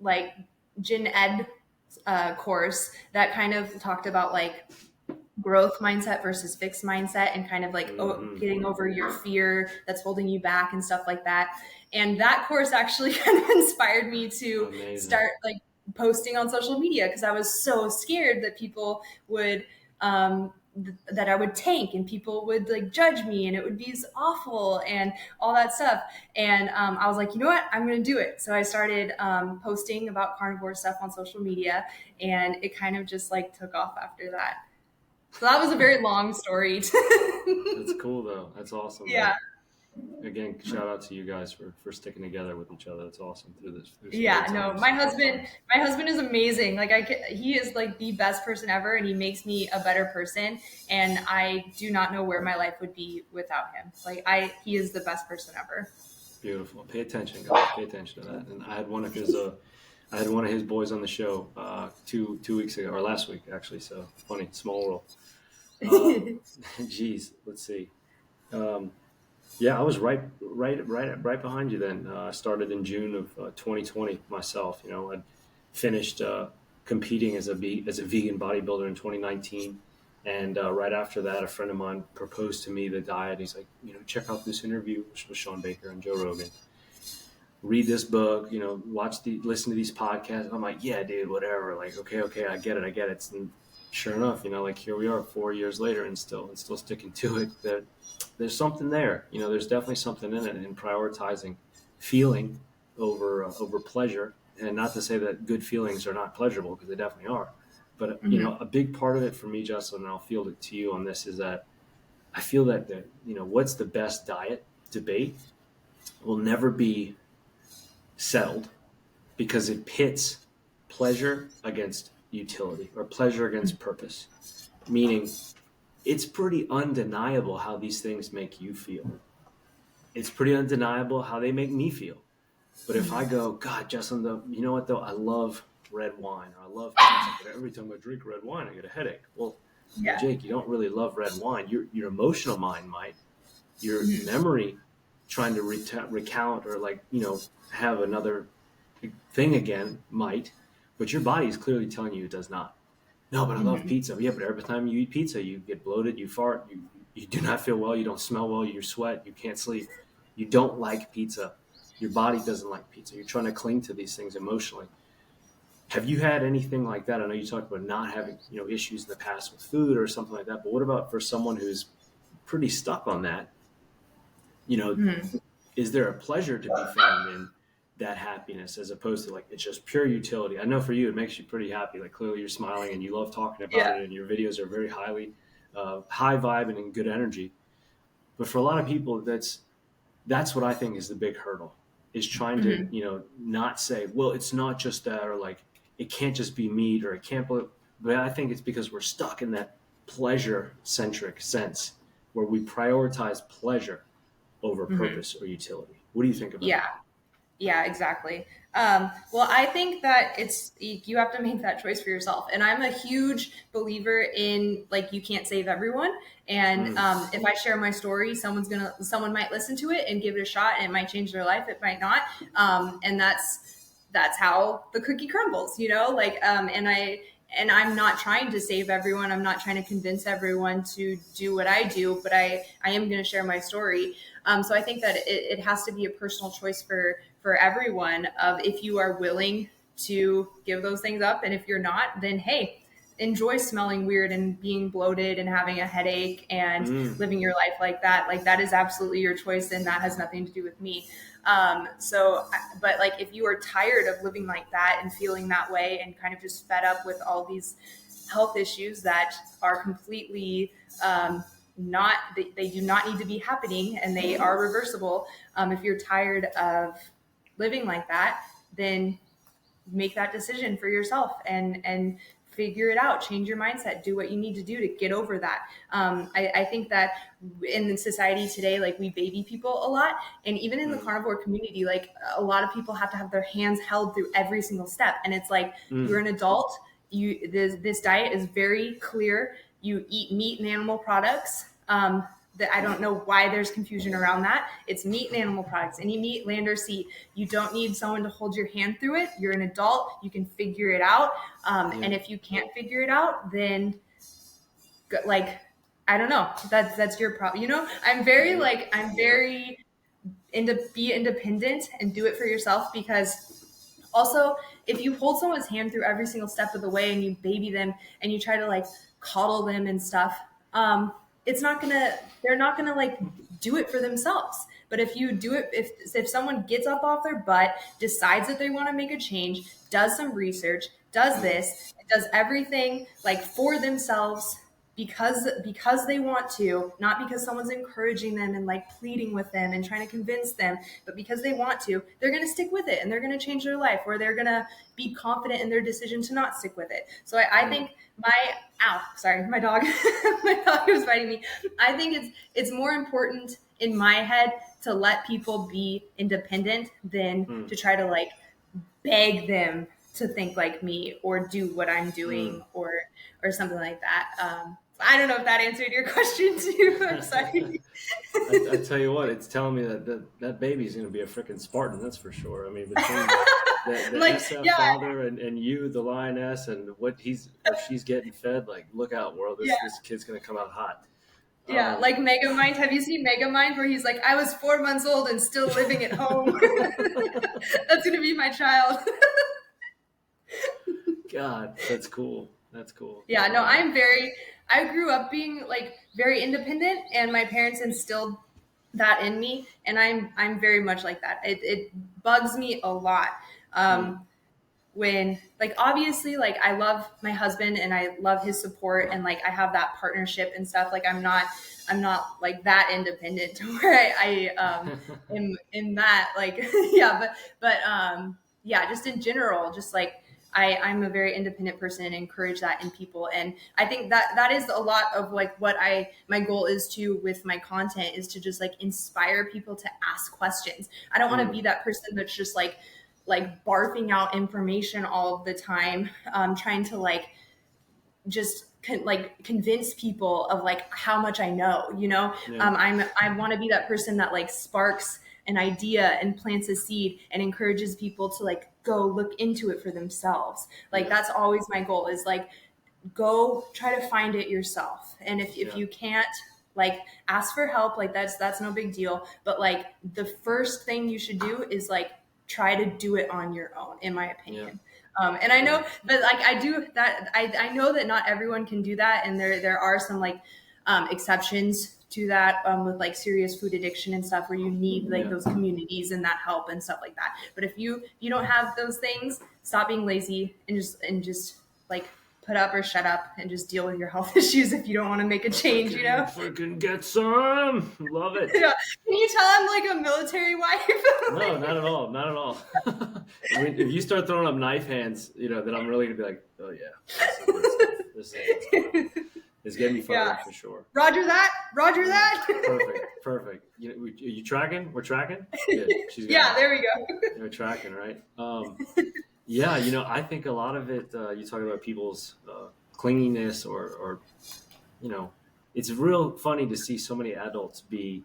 like gen ed course that kind of talked about like growth mindset versus fixed mindset, and kind of like getting over your fear that's holding you back and stuff like that. And that course actually kind of inspired me to start like posting on social media, because I was so scared that people would that I would tank and people would like judge me and it would be awful and all that stuff. And I was like, you know what, I'm going to do it. So I started posting about carnivore stuff on social media, and it kind of just like took off after that. So that was a very long story. That's cool though. That's awesome. Yeah. Man. Again, shout out to you guys for sticking together with each other. That's awesome through this. Yeah, no, my husband is amazing. Like, he is like the best person ever, and he makes me a better person. And I do not know where my life would be without him. Like, he is the best person ever. Beautiful. Pay attention, guys. Pay attention to that. And I had one of his boys on the show 2 weeks ago, or last week actually. So funny, small world. Geez, let's see. Yeah, I was right behind you then. I started in June of 2020 myself. You know, I'd finished competing as a vegan bodybuilder in 2019, and right after that, a friend of mine proposed to me the diet. He's like, you know, check out this interview with Sean Baker and Joe Rogan. Read this book. You know, listen to these podcasts. I'm like, yeah, dude, whatever. Like, okay, I get it. And sure enough, you know, like here we are 4 years later, and still sticking to it. That there's something there. You know, there's definitely something in it, in prioritizing feeling over pleasure. And not to say that good feelings are not pleasurable, because they definitely are. But you know, a big part of it for me, Jessalyn, and I'll field it to you on this, is that I feel that you know, what's the best diet debate will never be settled, because it pits pleasure against utility, or pleasure against purpose. Meaning, it's pretty undeniable how these things make you feel. It's pretty undeniable how they make me feel. But if I go, God, Jessalyn, you know what though? I love red wine, or I love pizza, but every time I drink red wine, I get a headache. Well, yeah. Jake, you don't really love red wine. Your emotional mind might. Your memory trying to recount, or like, you know, have another thing again might, but your body is clearly telling you it does not. No, but I love pizza. Yeah, but every time you eat pizza, you get bloated, you fart, you do not feel well, you don't smell well, you sweat, you can't sleep. You don't like pizza. Your body doesn't like pizza. You're trying to cling to these things emotionally. Have you had anything like that? I know you talked about not having, you know, issues in the past with food or something like that, but what about for someone who's pretty stuck on that? You know, is there a pleasure to be found in that happiness, as opposed to like, it's just pure utility? I know for you, it makes you pretty happy. Like, clearly you're smiling and you love talking about it, and your videos are very high vibe and in good energy. But for a lot of people, that's what I think is the big hurdle, is trying to, you know, not say, well, it's not just that, or like, it can't just be meat, or it can't, but I think it's because we're stuck in that pleasure centric sense where we prioritize pleasure over purpose or utility. What do you think about that? Yeah, exactly. Well, I think that you have to make that choice for yourself. And I'm a huge believer in, like, you can't save everyone. And if I share my story, someone might listen to it and give it a shot, and it might change their life. It might not. And that's how the cookie crumbles, you know, like, and I'm not trying to save everyone. I'm not trying to convince everyone to do what I do, but I am going to share my story. So I think that it has to be a personal choice for everyone, of if you are willing to give those things up. And if you're not, then hey, enjoy smelling weird and being bloated and having a headache and living your life like that. Like that is absolutely your choice, and that has nothing to do with me. But like if you are tired of living like that and feeling that way and kind of just fed up with all these health issues that are completely they do not need to be happening, and they are reversible. If you're tired of living like that, then make that decision for yourself and figure it out, change your mindset, do what you need to do to get over that. I think that in society today, like we baby people a lot, and even in the carnivore community, like a lot of people have to have their hands held through every single step. And it's like, you're an adult, this diet is very clear. You eat meat and animal products. That I don't know why there's confusion around that. It's meat and animal products, any meat, land, or sea. You don't need someone to hold your hand through it. You're an adult. You can figure it out. And if you can't figure it out, then like, I don't know. That's your problem. You know, I'm very into be independent and do it for yourself, because also if you hold someone's hand through every single step of the way and you baby them and you try to like coddle them and stuff, they're not gonna like do it for themselves. But if you do it, if someone gets up off their butt, decides that they want to make a change, does some research, does everything like for themselves, because they want to, not because someone's encouraging them and like pleading with them and trying to convince them, but because they want to, they're going to stick with it and they're going to change their life, or they're going to be confident in their decision to not stick with it. So I think my dog was biting me. I think it's more important in my head to let people be independent than to try to like beg them to think like me or do what I'm doing or something like that. I don't know if that answered your question too. I'm sorry. I tell you what, it's telling me that baby's going to be a freaking Spartan. That's for sure. I mean, between the like, SF father and you, the lioness, and what she's getting fed, like, look out, world. This kid's going to come out hot. Yeah, like Megamind. Have you seen Megamind where he's like, I was 4 months old and still living at home. That's going to be my child. God, that's cool. That's cool. Yeah, no, I grew up being like very independent, and my parents instilled that in me, and I'm very much like that. It bugs me a lot. When like, obviously, like I love my husband and I love his support, and like I have that partnership and stuff. Like I'm not like that independent to where I am in that, like, just in general, just like I'm a very independent person and encourage that in people. And I think that is a lot of like what my goal is to with my content, is to just like inspire people to ask questions. I don't want to be that person that's just like barfing out information all of the time, trying to like just convince people of like how much I know, you know. I want to be that person that like sparks an idea and plants a seed and encourages people to like go look into it for themselves. Like that's always my goal, is like go try to find it yourself. And if you can't, like ask for help, like that's no big deal. But like the first thing you should do is like try to do it on your own, in my opinion. And I know, but like I do that. I know that not everyone can do that. And there are some like exceptions to that, with like serious food addiction and stuff, where you need like those communities and that help and stuff like that. But if you don't have those things, stop being lazy and just like put up or shut up and just deal with your health issues if you don't want to make a change, you know? Freaking get some. Love it. Yeah. Can you tell I'm like a military wife? No, not at all. Not at all. I mean, if you start throwing up knife hands, you know, then I'm really going to be like, oh yeah, this is it's getting me fired up for sure. Roger that. Perfect. Are you tracking? We're tracking? Good. There we go. We're tracking, right? Yeah, you know, I think a lot of it, you talk about people's clinginess or, you know, it's real funny to see so many adults to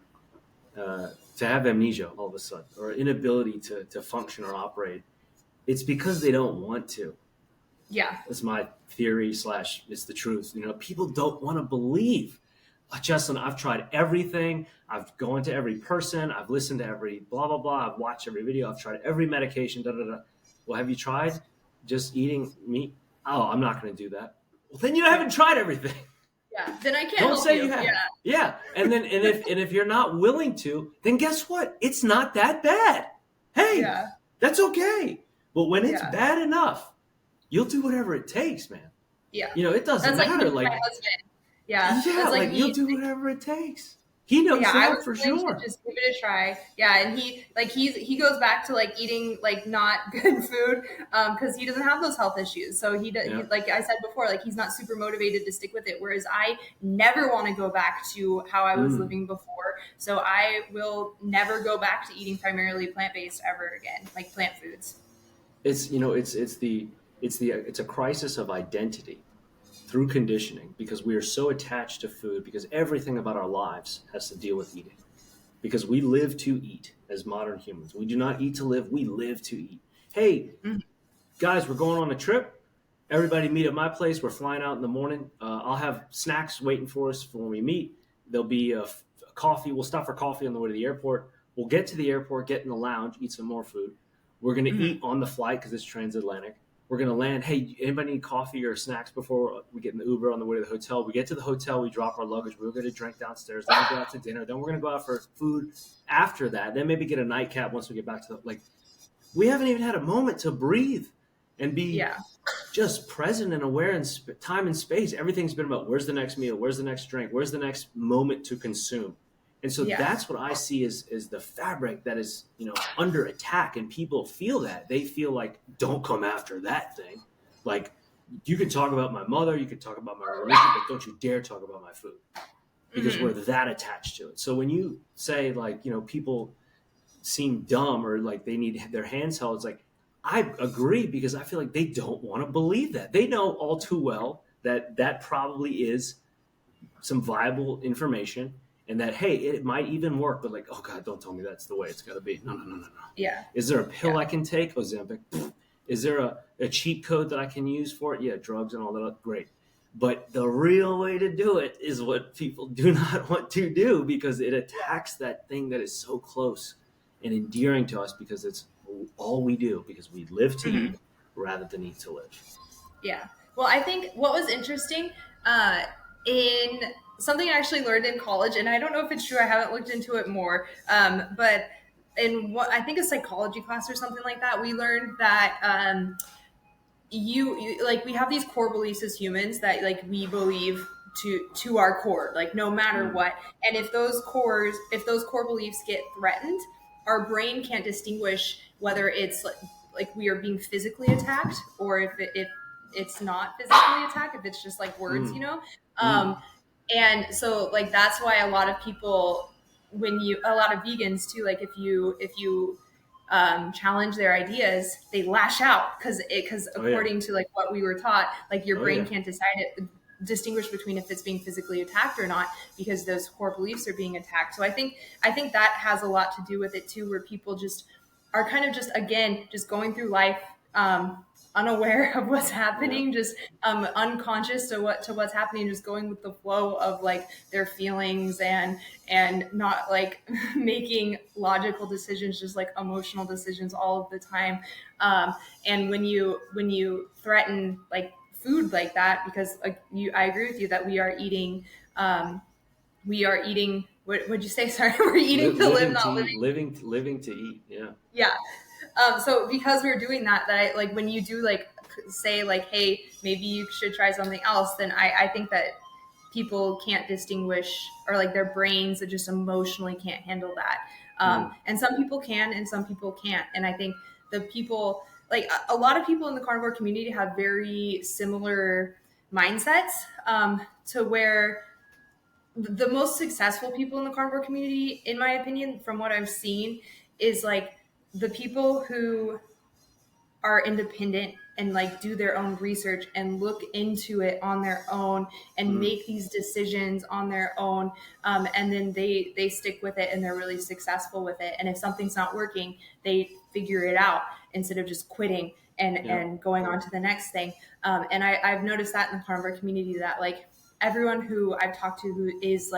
have amnesia all of a sudden, or inability to function or operate. It's because they don't want to. Yeah. That's my theory / it's the truth. You know, people don't want to believe. Jessalyn, I've tried everything. I've gone to every person. I've listened to every blah, blah, blah. I've watched every video. I've tried every medication, da, da, da. Well, have you tried? just eating meat. Oh, I'm not going to do that. Well, then you haven't tried everything. Yeah. Then I can't Don't help say you. you have. Yeah. Yeah. And if you're not willing to, then guess what? It's not that bad. Hey, Yeah. that's okay. But when it's Yeah. bad enough, you'll do whatever it takes, man. Yeah. It doesn't That's like matter. me and my husband. Yeah. Yeah, That's like you'll me. do whatever it takes. He knows Yeah, I that was for willing to sure. just give it a try. Yeah, and he goes back to like eating like not good food because he doesn't have those health issues. So Yeah. like I said before, like he's not super motivated to stick with it. Whereas I never want to go back to how I was living before. So I will never go back to eating primarily plant based ever again, like plant foods. It's it's a crisis of identity through conditioning because we are so attached to food because everything about our lives has to deal with eating. Because we live to eat as modern humans. We do not eat to live, we live to eat. Hey, guys, we're going on a trip. Everybody meet at my place. We're flying out in the morning. I'll have snacks waiting for us for when we meet. There'll be a coffee. We'll stop for coffee on the way to the airport. We'll get to the airport, get in the lounge, eat some more food. We're going to eat on the flight because it's transatlantic. We're going to land. Hey, anybody need coffee or snacks before we get in the Uber on the way to the hotel? We get to the hotel. We drop our luggage. We're going to drink downstairs. Then we go out to dinner. Then we're going to go out for food after that. Then maybe get a nightcap once we get back to we haven't even had a moment to breathe and be just present and aware in time and space. Everything's been about where's the next meal, where's the next drink, where's the next moment to consume. And so that's what I see is the fabric that is, under attack, and people feel that. They feel like, don't come after that thing. Like, you could talk about my mother, you could talk about my religion, but don't you dare talk about my food because we're that attached to it. So when you say people seem dumb or like they need their hands held, it's like, I agree because I feel like they don't want to believe that. They know all too well that probably is some viable information. And that, hey, it might even work, but oh God, don't tell me that's the way it's got to be. No. Yeah. Is there a pill I can take? Ozempic. Is there a cheat code that I can use for it? Yeah, drugs and all that. Great. But the real way to do it is what people do not want to do because it attacks that thing that is so close and endearing to us because it's all we do because we live to eat rather than eat to live. Yeah. Well, I think what was interesting in something I actually learned in college, and I don't know if it's true, I haven't looked into it more, but in what I think a psychology class or something like that, we learned that you we have these core beliefs as humans that we believe to our core, no matter what. And if those core beliefs get threatened, our brain can't distinguish whether it's like we are being physically attacked or if it's not physically attacked, if it's just words, and so that's why a lot of people, a lot of vegans too, if you challenge their ideas, they lash out because according to what we were taught, your brain can't distinguish between if it's being physically attacked or not because those core beliefs are being attacked. So I think that has a lot to do with it too, where people just are kind of just going through life unaware of what's happening, just unconscious to what's happening, just going with the flow of their feelings and not making logical decisions, just emotional decisions all of the time. And when you threaten food like that, because I agree with you that we are eating what would you say? Sorry, we're eating to live, not living. Living to eat. Yeah. Yeah. So because we're doing that when you do say hey, maybe you should try something else, then I think that people can't distinguish, or their brains that just emotionally can't handle that. And some people can, and some people can't. And I think the people, a lot of people in the carnivore community have very similar mindsets, to where the most successful people in the carnivore community, in my opinion, from what I've seen, is the people who are independent and do their own research and look into it on their own and make these decisions on their own. And then they stick with it and they're really successful with it. And if something's not working, they figure it out instead of just quitting and going on to the next thing. And I've noticed that in the carnivore community that everyone who I've talked to who is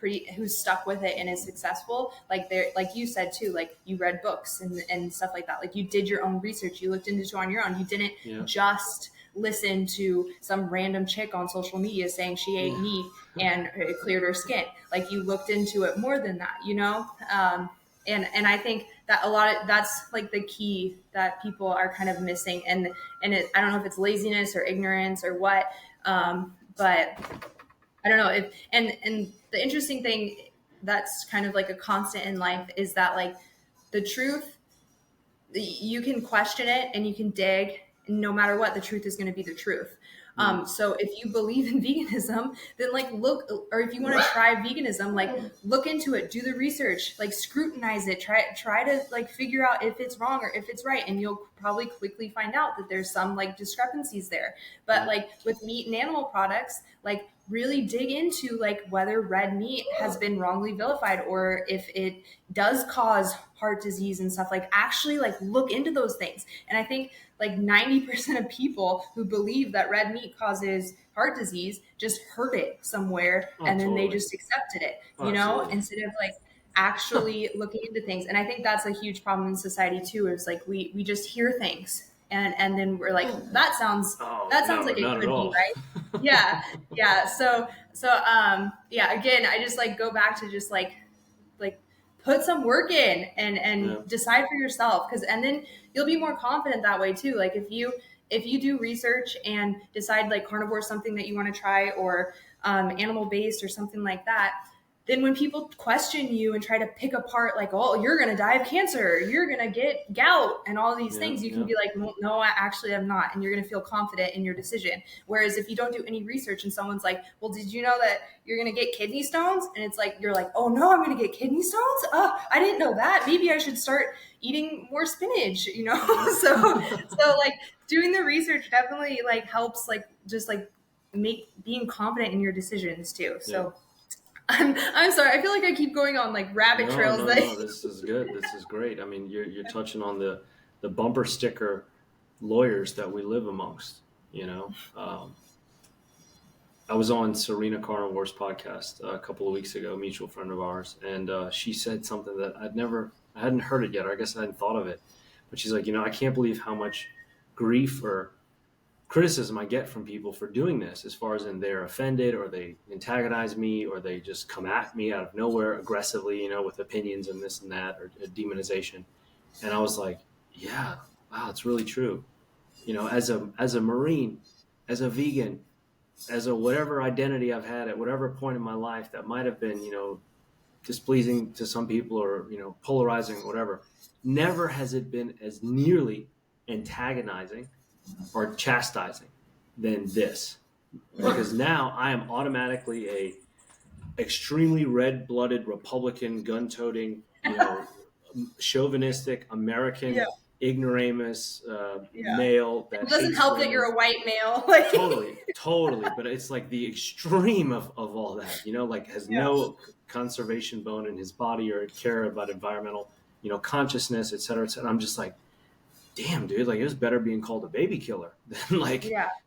who's stuck with it and is successful, like they're, like you said too, like you read books and stuff like that. Like you did your own research, you looked into it on your own. You didn't just listen to some random chick on social media saying she ate meat and it cleared her skin. Like you looked into it more than that, you know? And I think that that's like the key that people are kind of missing. And I don't know if it's laziness or ignorance or what, but I don't know if, and the interesting thing that's kind of like a constant in life is that like the truth, you can question it and you can dig, and no matter what, the truth is going to be the truth. So if you believe in veganism, then like look, or if you want to try veganism, like look into it, do the research, like scrutinize it, try to like figure out if it's wrong or if it's right. And you'll probably quickly find out that there's some like discrepancies there. But like with meat and animal products, like really dig into like whether red meat has been wrongly vilified or if it does cause heart disease and stuff. Like actually like look into those things. And I think like 90% of people who believe that red meat causes heart disease just heard it somewhere and then they just accepted it, you know, instead of like actually looking into things. And I think that's a huge problem in society too, is like we just hear things and then we're like, that sounds like it could be, right? Yeah. So again, I just like go back to just like put some work in and decide for yourself, and then you'll be more confident that way too. Like if you do research and decide like carnivore is something that you want to try, or animal based or something like that, then when people question you and try to pick apart like, oh, you're going to die of cancer, you're going to get gout and all these things, you can be like, well, no, I actually am not. And you're going to feel confident in your decision. Whereas if you don't do any research and someone's like, well, did you know that you're going to get kidney stones? And it's like, you're like, oh no, I'm going to get kidney stones? Oh, I didn't know that. Maybe I should start eating more spinach, you know? so like doing the research definitely like helps like just like being confident in your decisions too. So I'm sorry. I feel like I keep going on like rabbit trails. No, this is good. This is great. I mean, you're touching on the bumper sticker lawyers that we live amongst, you know. I was on Serena Carnivore's podcast a couple of weeks ago, a mutual friend of ours, and she said something that I hadn't heard it yet, or I guess I hadn't thought of it. But she's like, you know, I can't believe how much grief or criticism I get from people for doing this, as far as in they're offended or they antagonize me or they just come at me out of nowhere aggressively, you know, with opinions and this and that, or demonization. And I was like, yeah, wow, it's really true. You know, as a Marine, as a vegan, as a whatever identity I've had at whatever point in my life that might have been, you know, displeasing to some people or, you know, polarizing or whatever, never has it been as nearly antagonizing or chastising than this, because now I am automatically a extremely red-blooded Republican, gun-toting, you know, chauvinistic American ignoramus male. That it doesn't help that you're a white male. totally. But it's like the extreme of all that, you know, like has no conservation bone in his body or care about environmental, you know, consciousness, et cetera, et cetera. I'm just like, damn, dude, like it was better being called a baby killer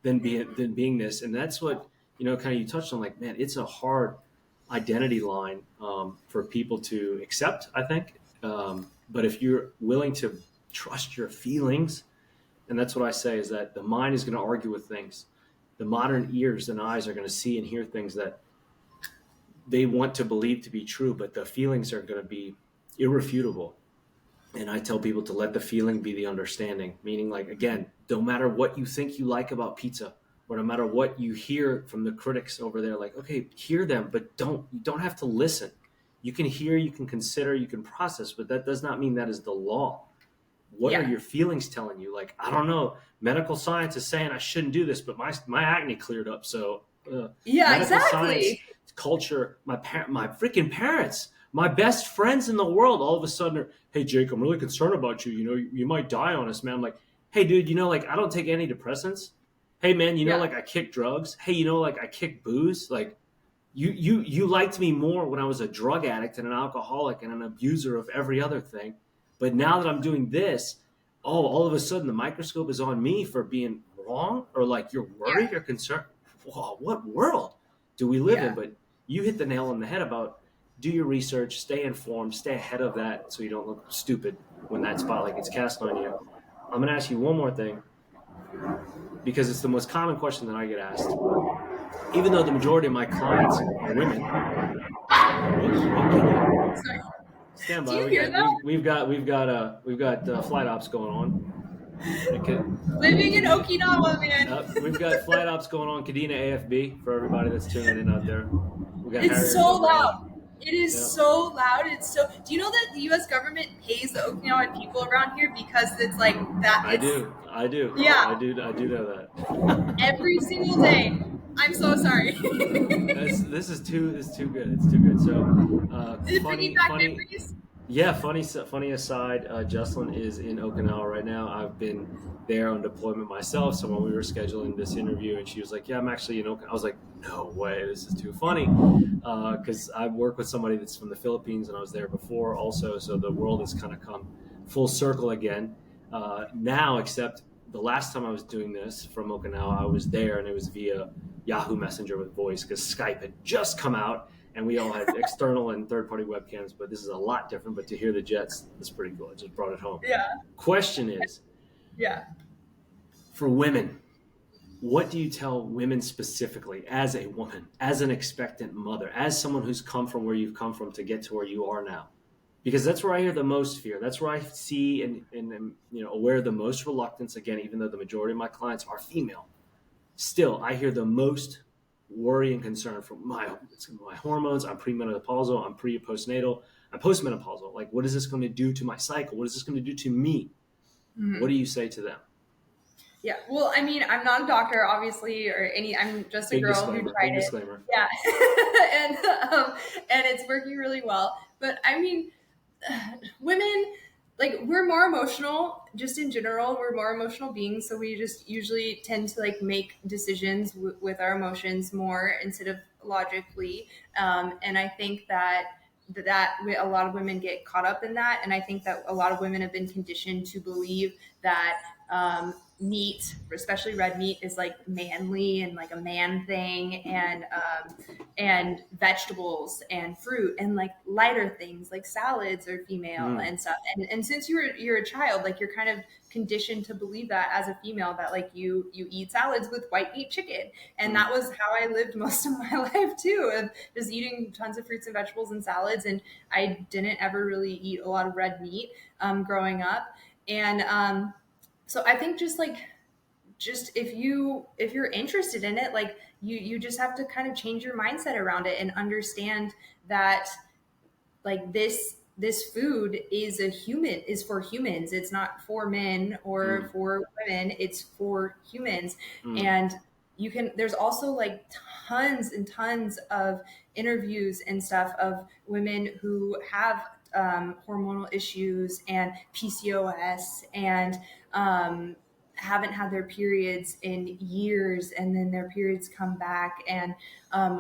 than being this. And that's what, you know, kind of you touched on, like, man, it's a hard identity line for people to accept, I think. But if you're willing to trust your feelings, and that's what I say, is that the mind is going to argue with things. The modern ears and eyes are going to see and hear things that they want to believe to be true, but the feelings are going to be irrefutable. And I tell people to let the feeling be the understanding, meaning, like, again, no matter what you think you like about pizza, or no matter what you hear from the critics over there, like, okay, hear them, but you don't have to listen. You can hear, you can consider, you can process, but that does not mean that is the law. What are your feelings telling you? Like, I don't know, medical science is saying I shouldn't do this, but my acne cleared up. So science, culture, my freaking parents, my best friends in the world, all of a sudden are, hey, Jake, I'm really concerned about you. You know, you might die on us, man. I'm like, hey, dude, you know, like, I don't take antidepressants. Hey, man, you know, like, I kick drugs. Hey, you know, like, I kick booze. Like, you liked me more when I was a drug addict and an alcoholic and an abuser of every other thing. But now that I'm doing this, all of a sudden the microscope is on me for being wrong, or like you're worried or concerned. Whoa, what world do we live in? But you hit the nail on the head about do your research, stay informed, stay ahead of that so you don't look stupid when that spotlight gets cast on you. I'm going to ask you one more thing, because it's the most common question that I get asked. Even though the majority of my clients are women. Sorry. Stand by. Do you hear that? We've got flight ops going on. Living in Okinawa, man. We've got flight ops going on. Kadena AFB for everybody that's tuning in out there. We got It's so loud. It is so loud. It's so. Do you know that the U.S. government pays the Okinawan people around here because it's like that? I do. Yeah. I do know that. Every single day. I'm so sorry. This is too good. It's too good. So, funny. Yeah, funny aside, Jessalyn is in Okinawa right now. I've been there on deployment myself. So when we were scheduling this interview and she was like, yeah, I'm actually in Okinawa. I was like, no way, this is too funny. Because I work with somebody that's from the Philippines and I was there before also. So the world has kind of come full circle again now, except the last time I was doing this from Okinawa, I was there and it was via Yahoo Messenger with voice because Skype had just come out. And we all had external and third-party webcams, but this is a lot different. But to hear the Jets is pretty cool. I just brought it home. Yeah. Question is, for women, what do you tell women specifically as a woman, as an expectant mother, as someone who's come from where you've come from to get to where you are now? Because that's where I hear the most fear. That's where I see and aware of the most reluctance. Again, even though the majority of my clients are female, still I hear the most worry and concern from my hormones. I'm premenopausal, I'm pre- and postnatal, I'm postmenopausal. Like, what is this going to do to my cycle? What is this going to do to me? Mm-hmm. What do you say to them? Yeah, well, I mean, I'm not a doctor, obviously, I'm just a girl who tried it. Yeah, and it's working really well. But I mean, women, like, we're more emotional, just in general. We're more emotional beings, so we just usually tend to like make decisions with our emotions more instead of logically. And I think that a lot of women get caught up in that, and I think that a lot of women have been conditioned to believe that meat, especially red meat, is like manly and like a man thing, and vegetables and fruit and like lighter things like salads are female and stuff. And since you're a child, like you're kind of conditioned to believe that as a female, that like you eat salads with white meat chicken. And that was how I lived most of my life too, of just eating tons of fruits and vegetables and salads. And I didn't ever really eat a lot of red meat growing up. And so I think just if you're interested in it, like you just have to kind of change your mindset around it and understand that like this food is for humans. It's not for men or for women. It's for humans. And there's also like tons and tons of interviews and stuff of women who have hormonal issues and PCOS and haven't had their periods in years, and then their periods come back, and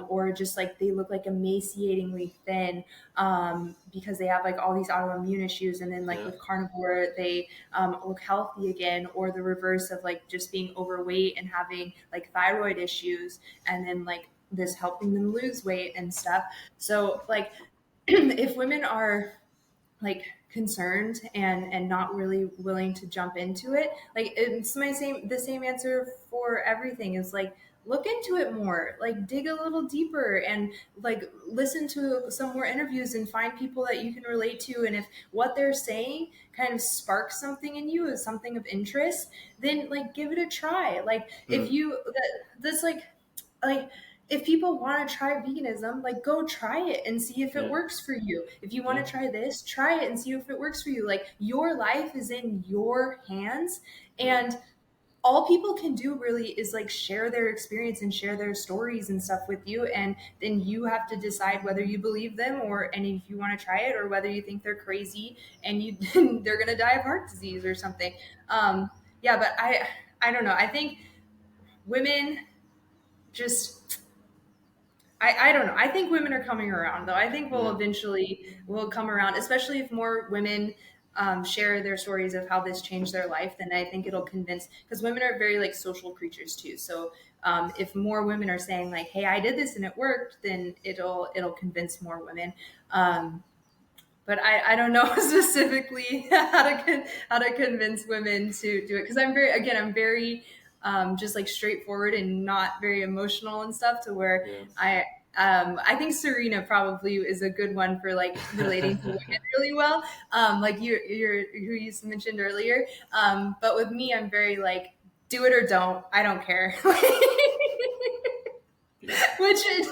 or just like they look like emaciatingly thin because they have like all these autoimmune issues, and then like with carnivore they look healthy again, or the reverse of like just being overweight and having like thyroid issues, and then like this helping them lose weight and stuff. So like if women are like concerned and not really willing to jump into it, like it's the same answer for everything is like look into it more, like dig a little deeper and like listen to some more interviews and find people that you can relate to. And if what they're saying kind of sparks something in you as something of interest, then like give it a try. Like if you that's like if people want to try veganism, like go try it and see if it works for you. If you want to try this, try it and see if it works for you. Like your life is in your hands, and all people can do really is like share their experience and share their stories and stuff with you. And then you have to decide whether you believe them and if you want to try it, or whether you think they're crazy and they're going to die of heart disease or something. But I don't know. I think women just, I don't know. I think women are coming around, though. I think we'll come around, especially if more women share their stories of how this changed their life. Then I think it'll convince, because women are very like social creatures too. So if more women are saying like, hey, I did this and it worked, then it'll convince more women. But I don't know specifically how to convince women to do it, because I'm very just like straightforward and not very emotional and stuff, to where I think Serena probably is a good one for like relating to women really well, like who you mentioned earlier. But with me, I'm very like, do it or don't. I don't care. Which is,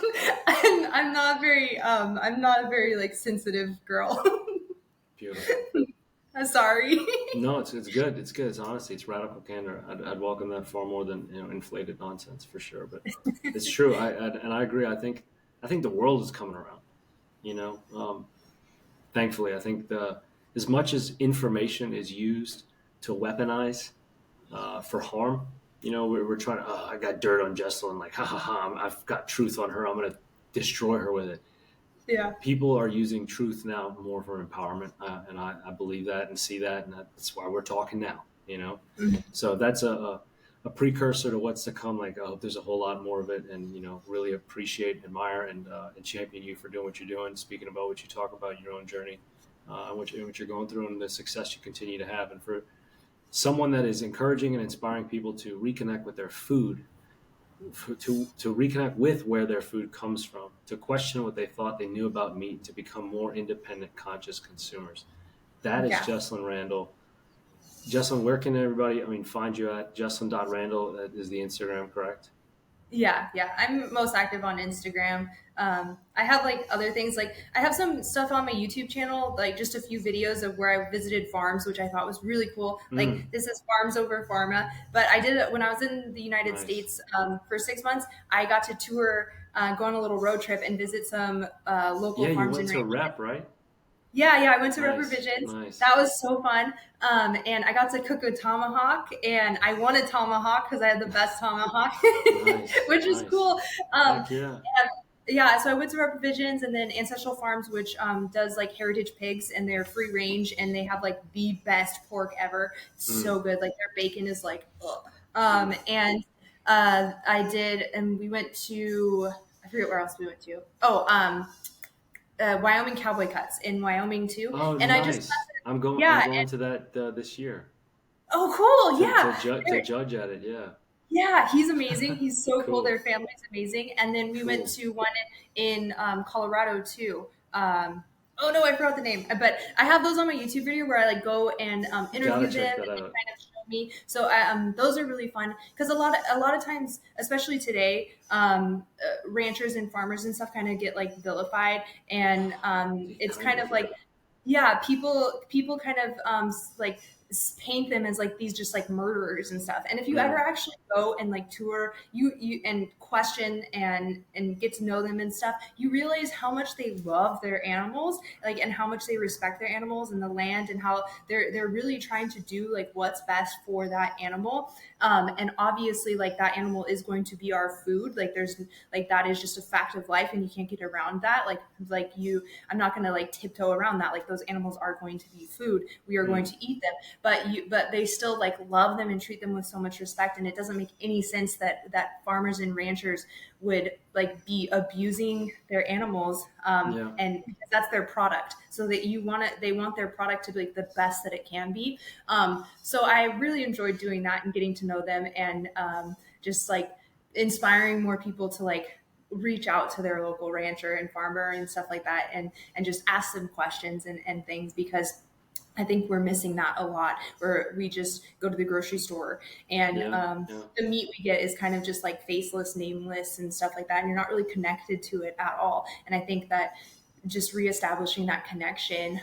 I'm not a very like sensitive girl. Beautiful. I'm sorry. No, it's good. It's good. It's honesty. It's radical candor. I'd welcome that far more than inflated nonsense, for sure. But it's true. And I agree. I think the world is coming around. Thankfully, I think as much as information is used to weaponize for harm, we're trying to. Oh, I got dirt on Jessalyn. Like, ha ha ha! I've got truth on her. I'm going to destroy her with it. Yeah. People are using truth now more for empowerment, and I believe that and see that, and that's why we're talking now. Mm-hmm. So that's a precursor to what's to come. Like, I hope there's a whole lot more of it, and really appreciate, admire, and champion you for doing what you're doing, speaking about what you talk about, your own journey, what you're going through, and the success you continue to have. And for someone that is encouraging and inspiring people to reconnect with their food, to reconnect with where their food comes from, to question what they thought they knew about meat, to become more independent, conscious consumers. That is Jessalyn Randle. Jessalyn, where can everybody, find you at? Jessalyn.Randle is the Instagram, correct? Yeah. I'm most active on Instagram. I have like other things, like I have some stuff on my YouTube channel, like just a few videos of where I visited farms, which I thought was really cool. Like this is Farms Over Pharma, but I did it when I was in the United States for 6 months. I got to tour, go on a little road trip and visit some local farms. You went to Rep, right? Yeah, I went to Revisions. Nice. That was so fun. And I got to cook a tomahawk, and I won a tomahawk because I had the best tomahawk, which is cool. So I went to Revisions, and then Ancestral Farms, which does like heritage pigs, and they're free range, and they have like the best pork ever. So good. Like their bacon is like, ugh. And I did, and we went to, I forget where else we went to. Wyoming Cowboy Cuts in Wyoming too. Oh, and nice. I'm going to that this year. Oh, cool. To judge at it. Yeah. Yeah, he's amazing. He's so cool. Their family's amazing. And then we went to one in Colorado too. Oh no, I forgot the name. But I have those on my YouTube video where I like go and interview them and kind of show me. So those are really fun, because a lot of times, especially today, ranchers and farmers and stuff kind of get like vilified, and it's kind of like, people kind of like paint them as like these just like murderers and stuff. And if you ever actually go and like tour you and question and get to know them and stuff, you realize how much they love their animals, like, and how much they respect their animals and the land, and how they're really trying to do like what's best for that animal. And obviously like that animal is going to be our food. Like there's like, that is just a fact of life, and you can't get around that. I'm not going to like tiptoe around that. Like those animals are going to be food. We are going to eat them, but they still like love them and treat them with so much respect. And it doesn't make any sense that farmers and ranchers would like be abusing their animals, and because that's their product, so that they want their product to be like the best that it can be. So I really enjoyed doing that and getting to know them, and just like inspiring more people to like reach out to their local rancher and farmer and stuff like that, and just ask them questions and things, because I think we're missing that a lot, where we just go to the grocery store and the meat we get is kind of just like faceless, nameless and stuff like that. And you're not really connected to it at all. And I think that just reestablishing that connection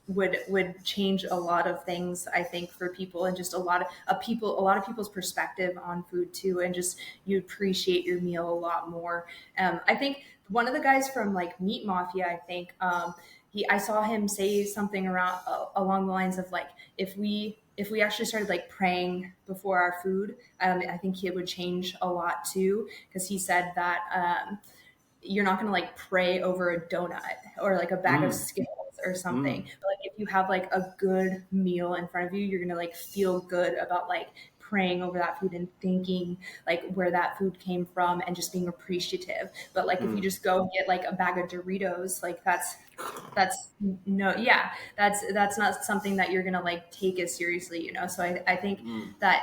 would change a lot of things, I think, for people, and just a lot of people's perspective on food too. And just, you appreciate your meal a lot more. I think one of the guys from like Meat Mafia, I think, I saw him say something around along the lines of like, if we actually started like praying before our food, I think it would change a lot too. Because he said that you're not going to like pray over a donut or like a bag of Skittles or something. But like if you have like a good meal in front of you, you're going to like feel good about like praying over that food and thinking like where that food came from and just being appreciative. But like if you just go get like a bag of Doritos, like that's no, yeah, that's not something that you're gonna like take as seriously, you know. So I think that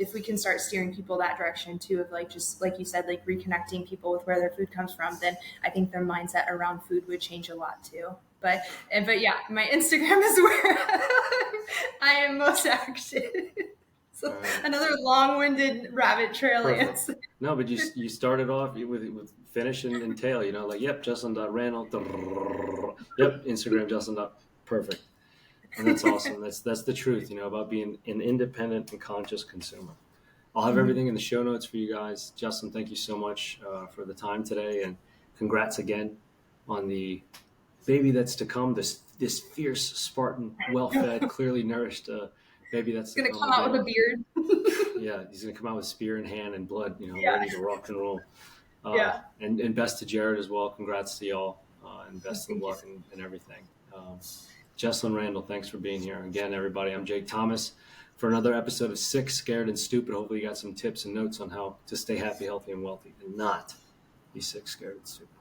if we can start steering people that direction too, of like, just like you said, like reconnecting people with where their food comes from, then I think their mindset around food would change a lot too. But yeah, my Instagram is where I am most active. So another long-winded rabbit trail answer. No, but you started off with finish and tail, you know, like, yep, Jessalyn.Randle. Yep, Instagram, Jessalyn. Perfect. And that's awesome. That's the truth, you know, about being an independent and conscious consumer. I'll have everything in the show notes for you guys. Justin, thank you so much for the time today, and congrats again on the baby that's to come. This fierce Spartan, well-fed, clearly nourished baby that's going to come out with a beard. Yeah, he's going to come out with spear in hand and blood, you know, ready to rock and roll. And best to Jared as well. Congrats to y'all, and best of luck and everything. Jessalyn Randle, thanks for being here. Again, everybody, I'm Jake Thomas for another episode of Sick, Scared, and Stupid. Hopefully you got some tips and notes on how to stay happy, healthy, and wealthy and not be sick, scared, and stupid.